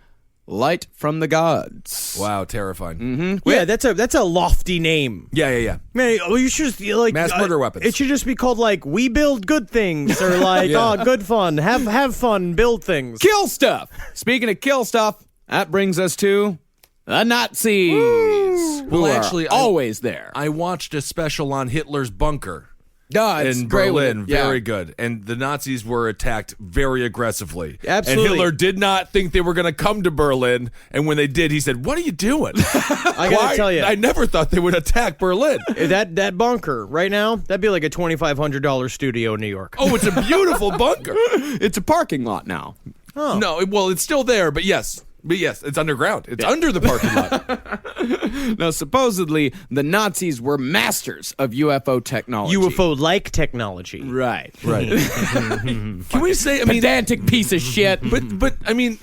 light from the gods. Wow, terrifying. Mm-hmm. Yeah, that's a lofty name. Yeah. Man, you should just like Mass murder weapons. It should just be called like "We build good things" or like Yeah. "Oh, good fun, have fun, build things." Kill stuff. Speaking of kill stuff, that brings us to the Nazis. Who Well, are actually, always there. I watched a special on Hitler's bunker. It's In great with Berlin, it. Yeah. very good. And the Nazis were attacked very aggressively. Absolutely. And Hitler did not think they were going to come to Berlin. And when they did, he said, "What are you doing?" I gotta tell you, I never thought they would attack Berlin. that bunker right now, that'd be like a $2,500 studio in New York. Oh, it's a beautiful bunker. It's a parking lot now. No, well, it's still there, but yes. But yes, it's underground. It's under the parking lot. Now, supposedly, the Nazis were masters of UFO technology. UFO-like technology. Right. Can we say, I mean, Pedantic piece of shit. but I mean,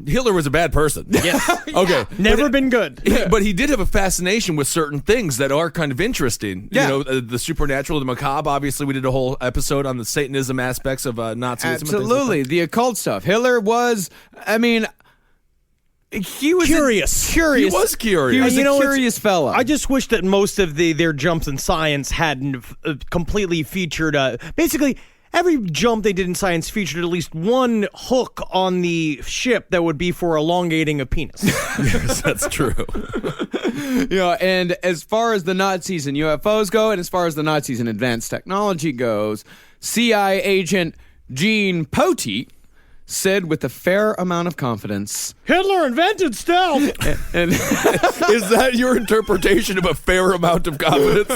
Hitler was a bad person. Yes. Okay. Never been good. But he did have a fascination with certain things that are kind of interesting. Yeah. You know, the supernatural, the macabre. Obviously, we did a whole episode on the Satanism aspects of Nazism. Absolutely. The occult stuff. Hitler was, I mean, he was Curious. He was curious. He was And you a know, curious fella. I just wish that most of their jumps in science hadn't completely featured. Basically, every jump they did in science featured at least one hook on the ship that would be for elongating a penis. Yes, that's true. And as far as the Nazis and UFOs go, and as far as the Nazis and advanced technology goes, CIA agent Gene Poteet said with a fair amount of confidence, Hitler invented stealth. and Is that your interpretation of a fair amount of confidence?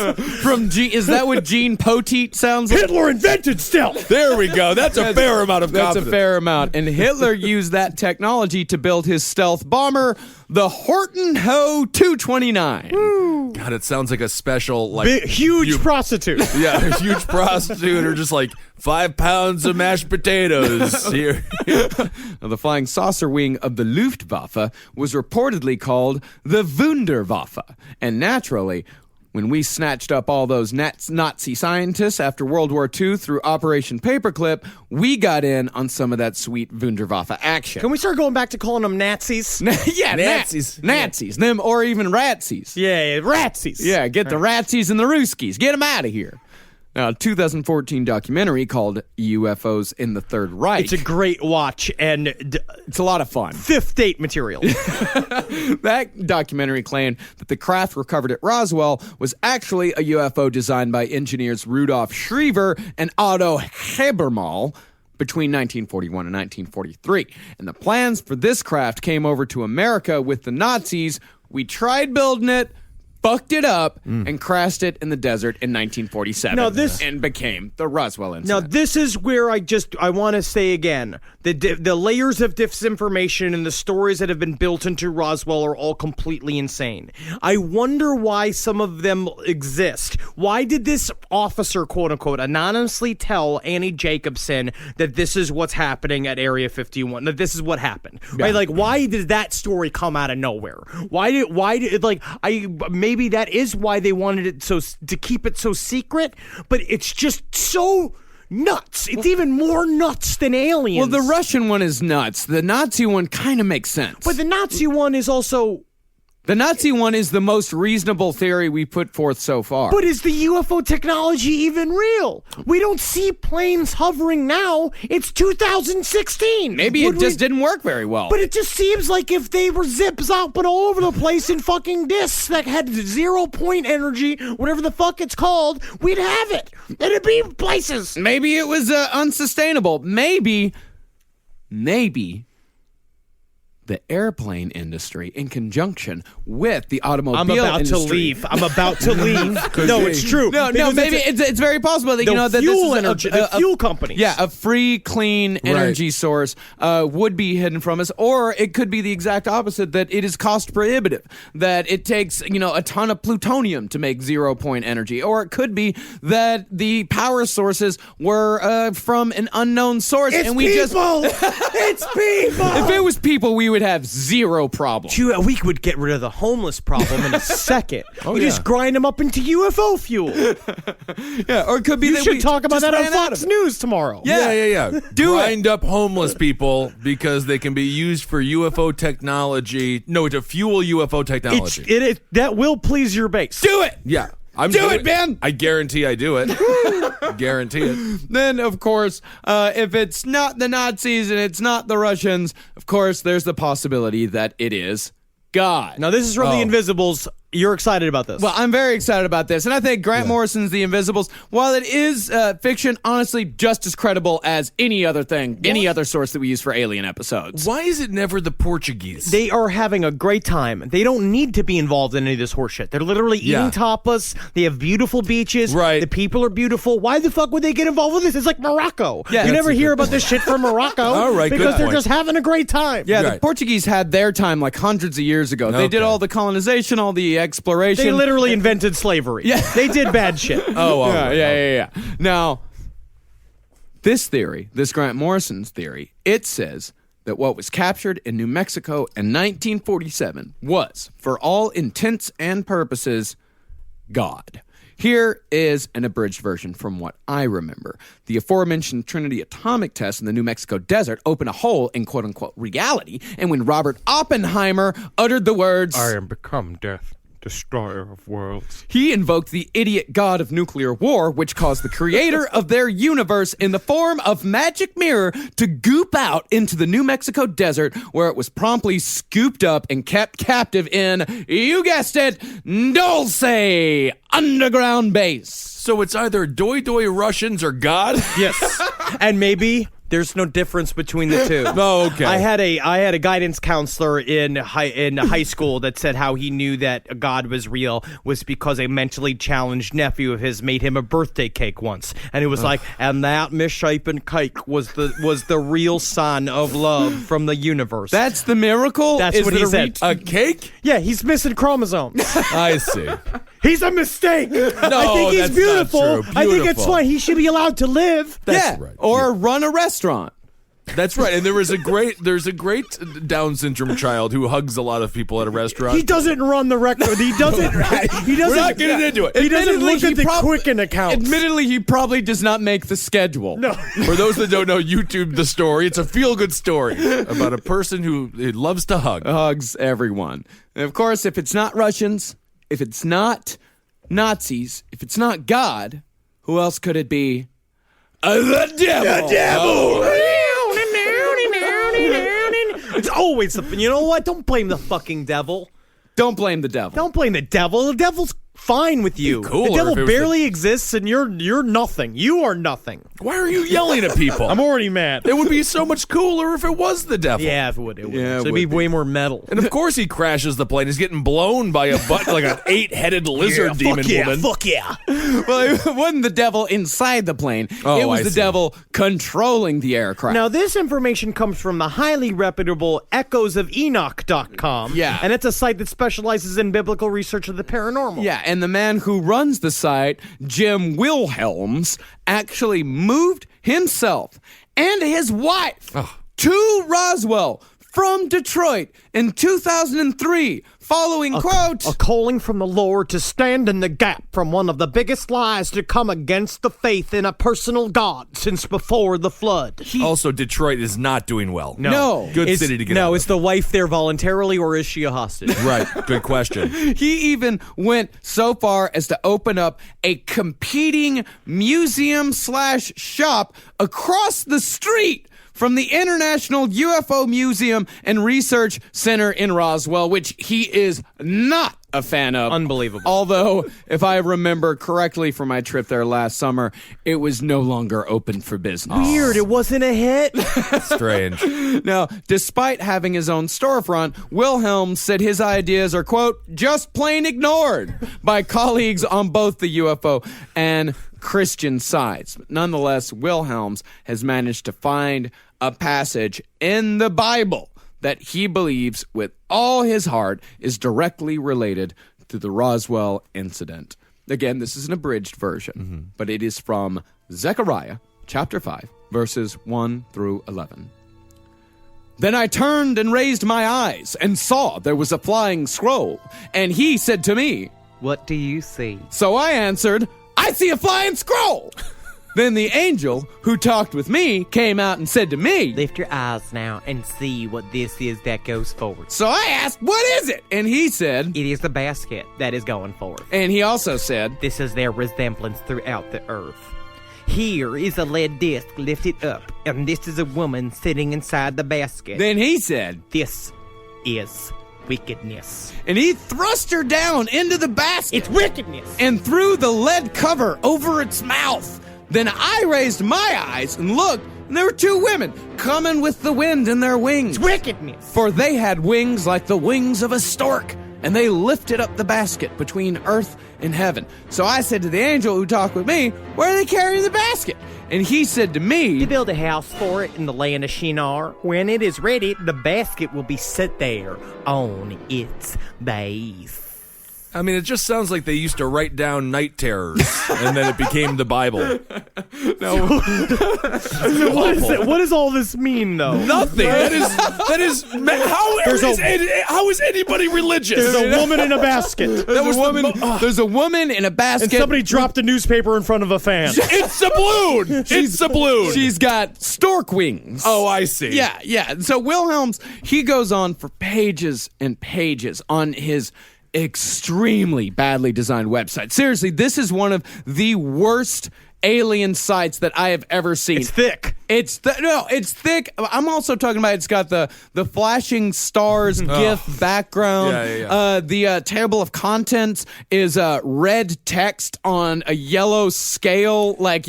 is that what Gene Poteet sounds like? Hitler invented stealth. There we go. That's a fair amount of confidence. That's a fair amount. And Hitler used that technology to build his stealth bomber, the Horton Ho 229. God, it sounds like a special, like Huge prostitute. yeah, a huge prostitute, or just like 5 pounds of mashed potatoes here. Now, the flying saucer wing of the Luftwaffe was reportedly called the Wunderwaffe. And naturally, when we snatched up all those Nazi scientists after World War II through Operation Paperclip, we got in on some of that sweet Wunderwaffe action. Can we start going back to calling them Nazis? Yeah, Nazis. Nazis. Them or even Ratsies. Yeah, Ratsies. Yeah, get the Ratsies and the Ruskies. Get them out of here. Now, a 2014 documentary called UFOs in the Third Reich. It's a great watch and It's a lot of fun. fifth date material. That documentary claimed that the craft recovered at Roswell was actually a UFO designed by engineers Rudolf Schriever and Otto Habermal between 1941 and 1943. And the plans for this craft came over to America with the Nazis. We tried building it, fucked it up, and crashed it in the desert in 1947. Now this- and became the Roswell Now, incident. this is where I want to say again, the layers of disinformation and the stories that have been built into Roswell are all completely insane. I wonder why some of them exist. Why did this officer, quote unquote, anonymously tell Annie Jacobson that this is what's happening at Area 51, that this is what happened? Right? Like, why did that story come out of nowhere? Maybe that is why they wanted it to keep it so secret, but it's just so nuts. It's even more nuts than aliens. Well, the Russian one is nuts. The Nazi one kind of makes sense. But the Nazi one is also... The Nazi one is the most reasonable theory we put forth so far. But is the UFO technology even real? We don't see planes hovering now. It's 2016. Maybe it just didn't work very well. But it just seems like if they were zipping all over the place in fucking discs that had 0 point energy, whatever the fuck it's called, we'd have it. And it'd be places. Maybe it was unsustainable. Maybe the airplane industry, in conjunction with the automobile I'm about industry. to leave. No, it's true. No, Because maybe it's very possible that the that fuel this is energy, the fuel companies. Yeah, a free, clean energy source would be hidden from us, or it could be the exact opposite, that it is cost prohibitive, that it takes a ton of plutonium to make 0 point energy, or it could be that the power sources were from an unknown source, It's and we people. It's people. if it was people, we would have zero problem. We would get rid of the homeless problem in a second. We just grind them up into UFO fuel. Yeah, or it could be You that should we talk about just that on ran out Fox of it. News tomorrow. Yeah. Do Grind up homeless people because they can be used for UFO technology. No, to fuel UFO technology. That will please your base. Do it. Yeah. I'm Do doing it, Ben. I guarantee I do it. Guarantee it. Then, of course, if it's not the Nazis and it's not the Russians, of course, there's the possibility that it is God. Now, this is from the Invisibles. You're excited about this. Well, I'm very excited about this, and I think Grant Morrison's The Invisibles, while it is fiction, honestly, just as credible as any other thing, any other source that we use for alien episodes. Why is it never the Portuguese? They are having a great time. They don't need to be involved in any of this horseshit. They're literally eating tapas. They have beautiful beaches. Right. The people are beautiful. Why the fuck would they get involved with this? It's like Morocco. Yeah, you never that's a hear good about this shit from Morocco. All right, good because they're point. just having a great time. Yeah, the Right. Portuguese had their time like hundreds of years ago. They did Okay. all the colonization, all the exploration. They literally invented slavery. Yeah. They did bad shit. Yeah. Now, this theory, this Grant Morrison's theory, it says that what was captured in New Mexico in 1947 was, for all intents and purposes, God. Here is an abridged version from what I remember. The aforementioned Trinity atomic test in the New Mexico desert opened a hole in quote-unquote reality, and when Robert Oppenheimer uttered the words, am become death. destroyer of worlds. He invoked the idiot god of nuclear war, which caused the creator of their universe in the form of Magic Mirror to goop out into the New Mexico desert, where it was promptly scooped up and kept captive in, you guessed it, Dulce underground base. So it's either Doi Doi Russians or God? Yes. And maybe there's no difference between the two. Oh, okay. I had a guidance counselor in high school that said how he knew that God was real was because a mentally challenged nephew of his made him a birthday cake once, and it was like, and that misshapen cake was the real sign of love from the universe. That's the miracle? That's what he said. A cake? Yeah, he's missing chromosomes. I see. He's a mistake. I think he's that's beautiful. not true. I think it's Beautiful. fine. He should be allowed to live. Yeah, right. or run a restaurant. That's right. And there's a great Down syndrome child who hugs a lot of people at a restaurant. He doesn't run the record. He doesn't. He doesn't. We're not getting into it. He doesn't Admittedly, look at he the prob- Quicken account. Admittedly, he probably does not make the schedule. No. For those that don't know, YouTube the story. It's a feel-good story about a person who loves to hug. Hugs everyone. And of course, if it's not Russians, if it's not Nazis, if it's not God, who else could it be? The devil. The devil. It's always something. You know what? Don't blame the fucking devil. Don't blame the devil. Don't blame the devil. The devil's fine with you. cooler The devil if it was barely exists, and you're nothing. You are nothing. Why are you yelling at people? I'm already mad. It would be so much cooler if it was the devil. Yeah, it would. It would. Yeah, it It'd be would be. way more metal. And of course he crashes the plane. He's getting blown by a like an 8-headed lizard demon woman. Fuck yeah. Well, it wasn't the devil inside the plane. Oh, it was I the see. devil controlling the aircraft. Now, this information comes from the highly reputable echoesofenoch.com. Yeah. And it's a site that specializes in biblical research of the paranormal. Yeah, and the man who runs the site, Jim Wilhelms, actually moved himself and his wife to Roswell from Detroit in 2003, following, quote, A calling from the Lord to stand in the gap from one of the biggest lies to come against the faith in a personal God since before the flood. Also, Detroit is not doing well. No. Good city to get out No, of. is the wife there voluntarily or is she a hostage? Right. Good question. he even went so far as to open up a competing museum/shop across the street from the International UFO Museum and Research Center in Roswell, which he is not a fan of. Unbelievable. Although, if I remember correctly from my trip there last summer, it was no longer open for business. Weird, it wasn't a hit. Strange. Now, despite having his own storefront, Wilhelm said his ideas are, quote, just plain ignored by colleagues on both the UFO and Christian sides. But nonetheless, Wilhelms has managed to find a passage in the Bible that he believes with all his heart is directly related to the Roswell incident. Again, this is an abridged version, but it is from Zechariah chapter 5, verses 1 through 11. Then I turned and raised my eyes and saw there was a flying scroll, and he said to me, What do you see? so I answered, I see a flying scroll. Then the angel who talked with me came out and said to me, Lift your eyes now and see what this is that goes forward. so I asked, what is it? And he said, It is the basket that is going forward. and he also said, This is their resemblance throughout the earth. Here is a lead disc lifted up, and this is a woman sitting inside the basket. then he said, This is wickedness. and he thrust her down into the basket It's wickedness. and threw the lead cover over its mouth. Then I raised my eyes and looked, and there were two women coming with the wind in their wings. Wickedness. For they had wings like the wings of a stork, and they lifted up the basket between earth and heaven. So I said to the angel who talked with me, where are they carrying the basket? And he said to me, To build a house for it in the land of Shinar. When it is ready, the basket will be set there on its base. I mean, it just sounds like they used to write down night terrors, and then it became the Bible. What does all this mean, though? Nothing. That is. How is anybody religious? There's a woman in a basket. there's a woman in a basket. And somebody dropped a newspaper in front of a fan. It's a balloon. It's a balloon. She's got stork wings. Oh, I see. Yeah. So Wilhelms, he goes on for pages and pages on his extremely badly designed website. Seriously, this is one of the worst alien sites that I have ever seen. It's thick. It's thick. I'm also talking about it's got the flashing stars GIF background. Yeah. The table of contents is red text on a yellow scale, like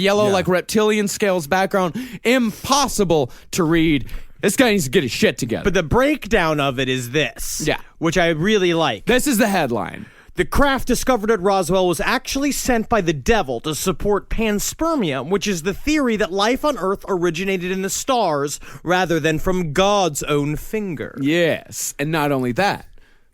reptilian scales background. Impossible to read. This guy needs to get his shit together. But the breakdown of it is this. Yeah. Which I really like. This is the headline. The craft discovered at Roswell was actually sent by the devil to support panspermia, which is the theory that life on Earth originated in the stars rather than from God's own finger. Yes, and not only that,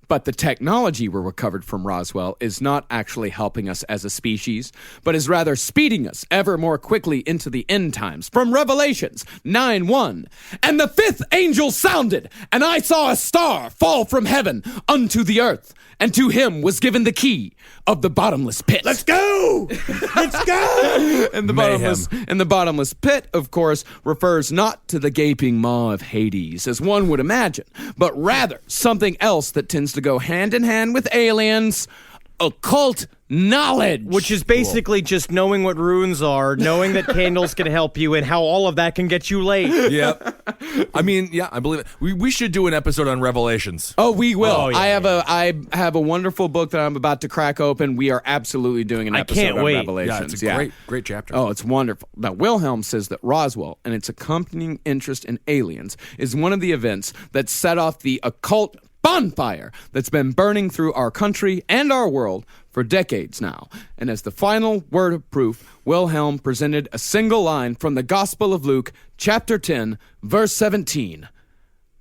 but the technology we recovered from Roswell is not actually helping us as a species, but is rather speeding us ever more quickly into the end times. From Revelations 9:1, and the fifth angel sounded, and I saw a star fall from heaven unto the earth, and to him was given the key of the bottomless pit. Let's go! Let's go! And the bottomless pit, of course, refers not to the gaping maw of Hades, as one would imagine, but rather something else that tends to go hand in hand with aliens: occult knowledge. Which is basically just knowing what runes are, knowing that candles can help you, and how all of that can get you laid. Yep. I mean, yeah, I believe it. We should do an episode on Revelations. Oh, we will. Oh, yeah, I have a wonderful book that I'm about to crack open. We are absolutely doing an episode can't on wait. Revelations. Yeah, it's a great chapter. Oh, it's wonderful. Now, Wilhelm says that Roswell and its accompanying interest in aliens is one of the events that set off the occult bonfire that's been burning through our country and our world for decades now. And as the final word of proof, Wilhelm presented a single line from the Gospel of Luke, chapter 10, verse 17.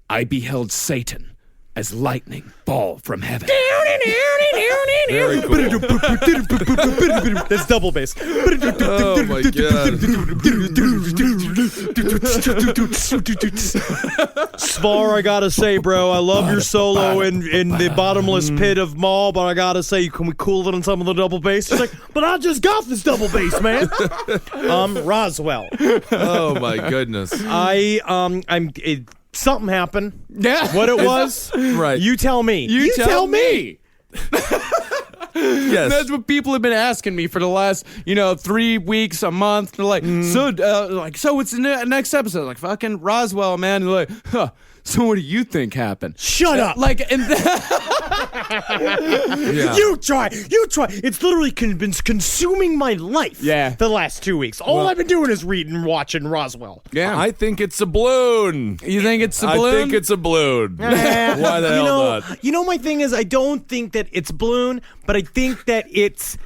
I beheld Satan as lightning fall from heaven. Very cool. That's double bass. Oh my god. Svar, I gotta say, bro, I love your solo in the bottomless pit of Maul, but I gotta say, can we cool it on some of the double bass? He's like, but I just got this double bass, man. Roswell. Oh my goodness. Something happened. Yeah. What it was? Right. You tell me. You tell me. Yes. That's what people have been asking me for the last, 3 weeks, a month. They're like, so what's the next episode? Like, fucking Roswell, man. They're like, so what do you think happened? Shut up. Yeah. You try. It's literally been consuming my life. Yeah. The last 2 weeks. All I've been doing is reading and watching Roswell. Yeah. I think it's a balloon. You think it's a balloon? I think it's a balloon. Why the hell not? You know, my thing is, I don't think that it's balloon, but I think that it's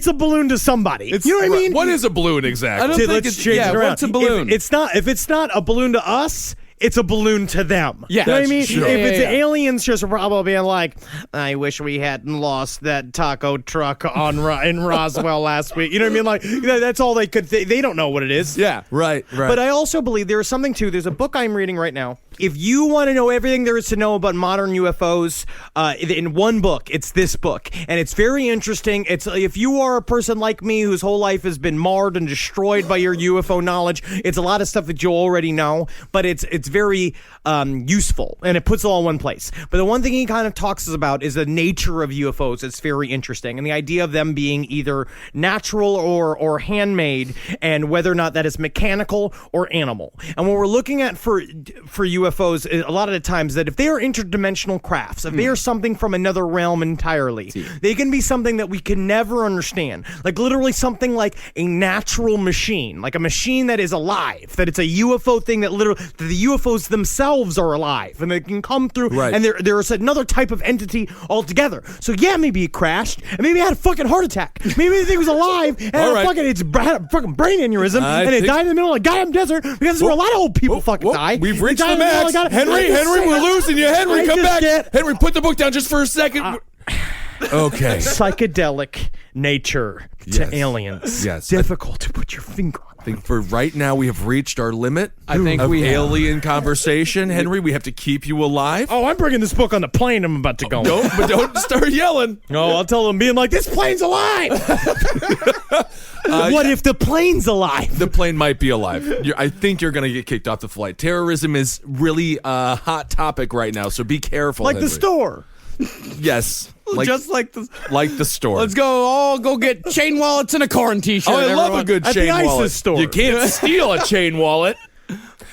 a balloon to somebody. You know what I mean? What is a balloon exactly? I don't think Let's change it around. What's a balloon? If it's not a balloon to us, it's a balloon to them. Yeah, you know what I mean? sure. If it's Yeah. aliens, just probably being like, I wish we hadn't lost that taco truck in Roswell last week. You know what I mean? Like, that's all they could. They don't know what it is. Yeah. Right. But I also believe there is something too. There's a book I'm reading right now. If you want to know everything there is to know about modern UFOs, in one book, it's this book, and it's very interesting. It's if you are a person like me whose whole life has been marred and destroyed by your UFO knowledge, it's a lot of stuff that you already know, but it's very useful, and it puts it all in one place. But the one thing he kind of talks about is the nature of UFOs. It's very interesting, and the idea of them being either natural or handmade, and whether or not that is mechanical or animal. And what we're looking at for UFOs, a lot of the times, that if they are interdimensional crafts, if they are something from another realm entirely, they can be something that we can never understand. Like literally something like a natural machine, like a machine that is alive, that it's a UFO thing that literally, the UFOs themselves are alive, and they can come through, Right. and there's another type of entity altogether. So yeah, maybe it crashed, and maybe it had a fucking heart attack. Maybe the thing was alive, and All right. had a fucking brain aneurysm, I and it think- died in the middle of a goddamn desert, because that's where a lot of old people fucking die. We've They reached die the in middle max. of a goddamn- Henry, we're losing you. Henry, I come just back. get- Henry, put the book down just for a second. Okay. Psychedelic nature to Yes. aliens. Yes. Difficult to put your finger on. I think for right now we have reached our limit. I think of we have. alien conversation. Henry, we have to keep you alive. Oh, I'm bringing this book on the plane I'm about to go on. Don't start yelling. No, I'll tell them being like, this plane's alive. What if the plane's alive? The plane might be alive. I think you're going to get kicked off the flight. Terrorism is really a hot topic right now, so be careful. Like Henry. the store. Yes. Just like the Like the store. Let's go get chain wallets and a corn t-shirt. Oh, I love everyone. a good At the chain ISIS wallet. store. You can't steal a chain wallet.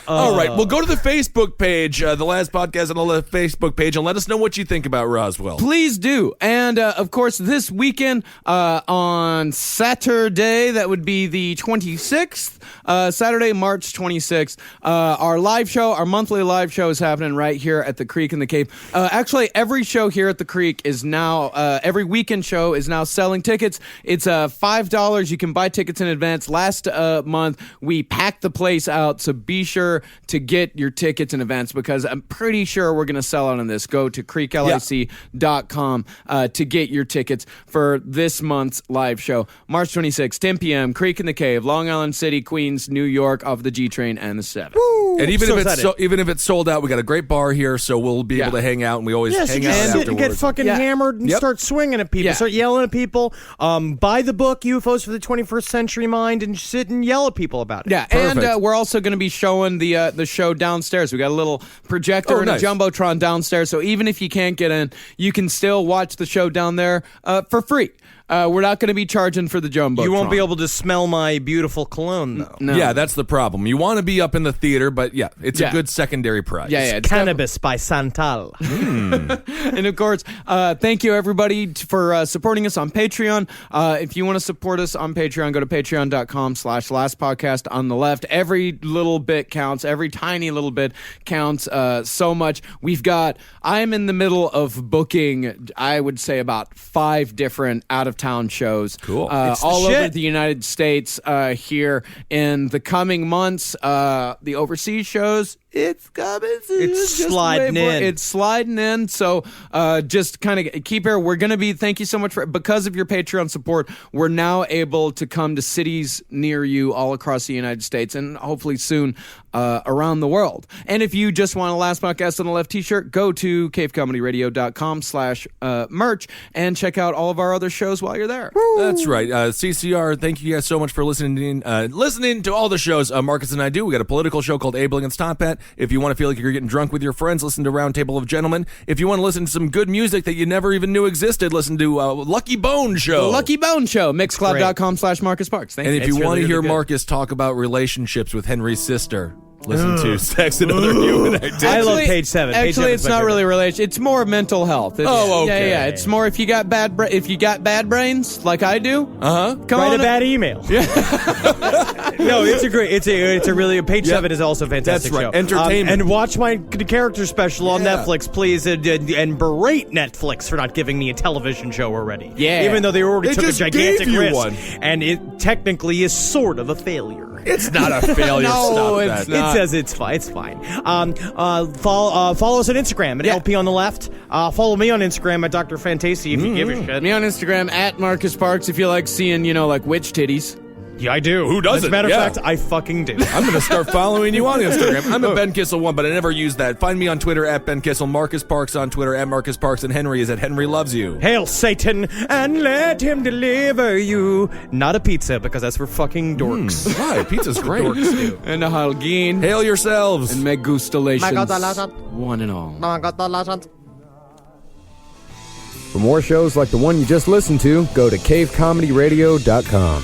All right, well, go to the Facebook page, the last podcast on the Facebook page, and let us know what you think about Roswell. Please do. And, of course, this weekend on Saturday, that would be the 26th, Saturday, March 26th, our live show, our monthly live show is happening right here at the Creek in the Cave. Actually, every show here at the Creek is now, every weekend show is now selling tickets. It's $5. You can buy tickets in advance. Last month, we packed the place out, so be sure to get your tickets in advance because I'm pretty sure we're going to sell out on this. Go to creeklic.com to get your tickets for this month's live show. March 26th, 10 p.m., Creek in the Cave, Long Island City, Queens, New York, off the G train and the 7. And even So if excited. even if it's sold out, we got a great bar here, so we'll be able to hang out, and we always Yes, hang you out just sit afterwards. and get fucking hammered and Yep. start swinging at people, Yeah. start yelling at people. Buy the book "UFOs for the 21st Century Mind" and sit and yell at people about it. Yeah, Perfect. and we're also going to be showing the show downstairs. We got a little projector Oh, and nice. a jumbotron downstairs, so even if you can't get in, you can still watch the show down there for free. We're not going to be charging for the jumbotron. You won't be able to smell my beautiful cologne, though. No. Yeah, that's the problem. You want to be up in the theater, but it's Yeah. a good secondary price. Yeah, it's Cannabis by Santal. And of course, thank you everybody for supporting us on Patreon. If you want to support us on Patreon, go to patreon.com/lastpodcast on the left. Every little bit counts. Every tiny little bit counts so much. I am in the middle of booking, I would say about 5 different out-of-town shows. Cool. It's the all over shit. the United States here in the coming months. The overseas shows, it's coming soon. It's Just sliding wait for it. in. It's sliding in. So just kind of keep here. We're going to be, thank you so much because of your Patreon support, we're now able to come to cities near you all across the United States and hopefully soon around the world. And if you just want a Last Podcast on the Left t-shirt, go to cavecomedyradio.com/merch and check out all of our other shows while you're there. That's right. CCR, thank you guys so much for listening to all the shows Marcus and I do. We got a political show called Abe Lincoln's Top Hat. If you want to feel like you're getting drunk with your friends, listen to Round Table of Gentlemen. If you want to listen to some good music that you never even knew existed, listen to Lucky Bone Show. The Lucky Bone Show, mixcloud.com/Marcus Parks. Thank And you. if you It's want to really, hear really good. Marcus talk about relationships with Henry's sister, listen to Sex and Other Human Activity. I love page 7. Page Actually, 7's it's my not favorite. really relation. It's more mental health. Oh, okay. Yeah. It's more if you got bad brains like I do. Come Write on. a bad email. No, it's a great. It's a really. Page 7 is also a fantastic That's right. show. Entertainment. And watch my character special on Yeah. Netflix, please, and berate Netflix for not giving me a television show already. Yeah. even though they already They took a just gigantic gave you risk, one. and it technically is sort of a failure. It's not a failure. No, Stop it's that. not. It says it's fine. It's fine. Follow us on Instagram at LP on the left. Follow me on Instagram at Dr. Fantasy if you give a shit. Me on Instagram at Marcus Parks if you like seeing, like witch titties. Yeah, I do. Who doesn't? As a matter of Yeah. fact, I fucking do. I'm going to start following you on Instagram. I'm a Ben Kissel 1, but I never use that. Find me on Twitter at Ben Kissel, Marcus Parks on Twitter at Marcus Parks, and Henry is at Henry Loves You. Hail Satan and let him deliver you. Not a pizza, because that's for fucking dorks. Right, pizza's great. Dorks do. And a Halgeen. Hail yourselves. And megustalations. One and all. For more shows like the one you just listened to, go to cavecomedyradio.com.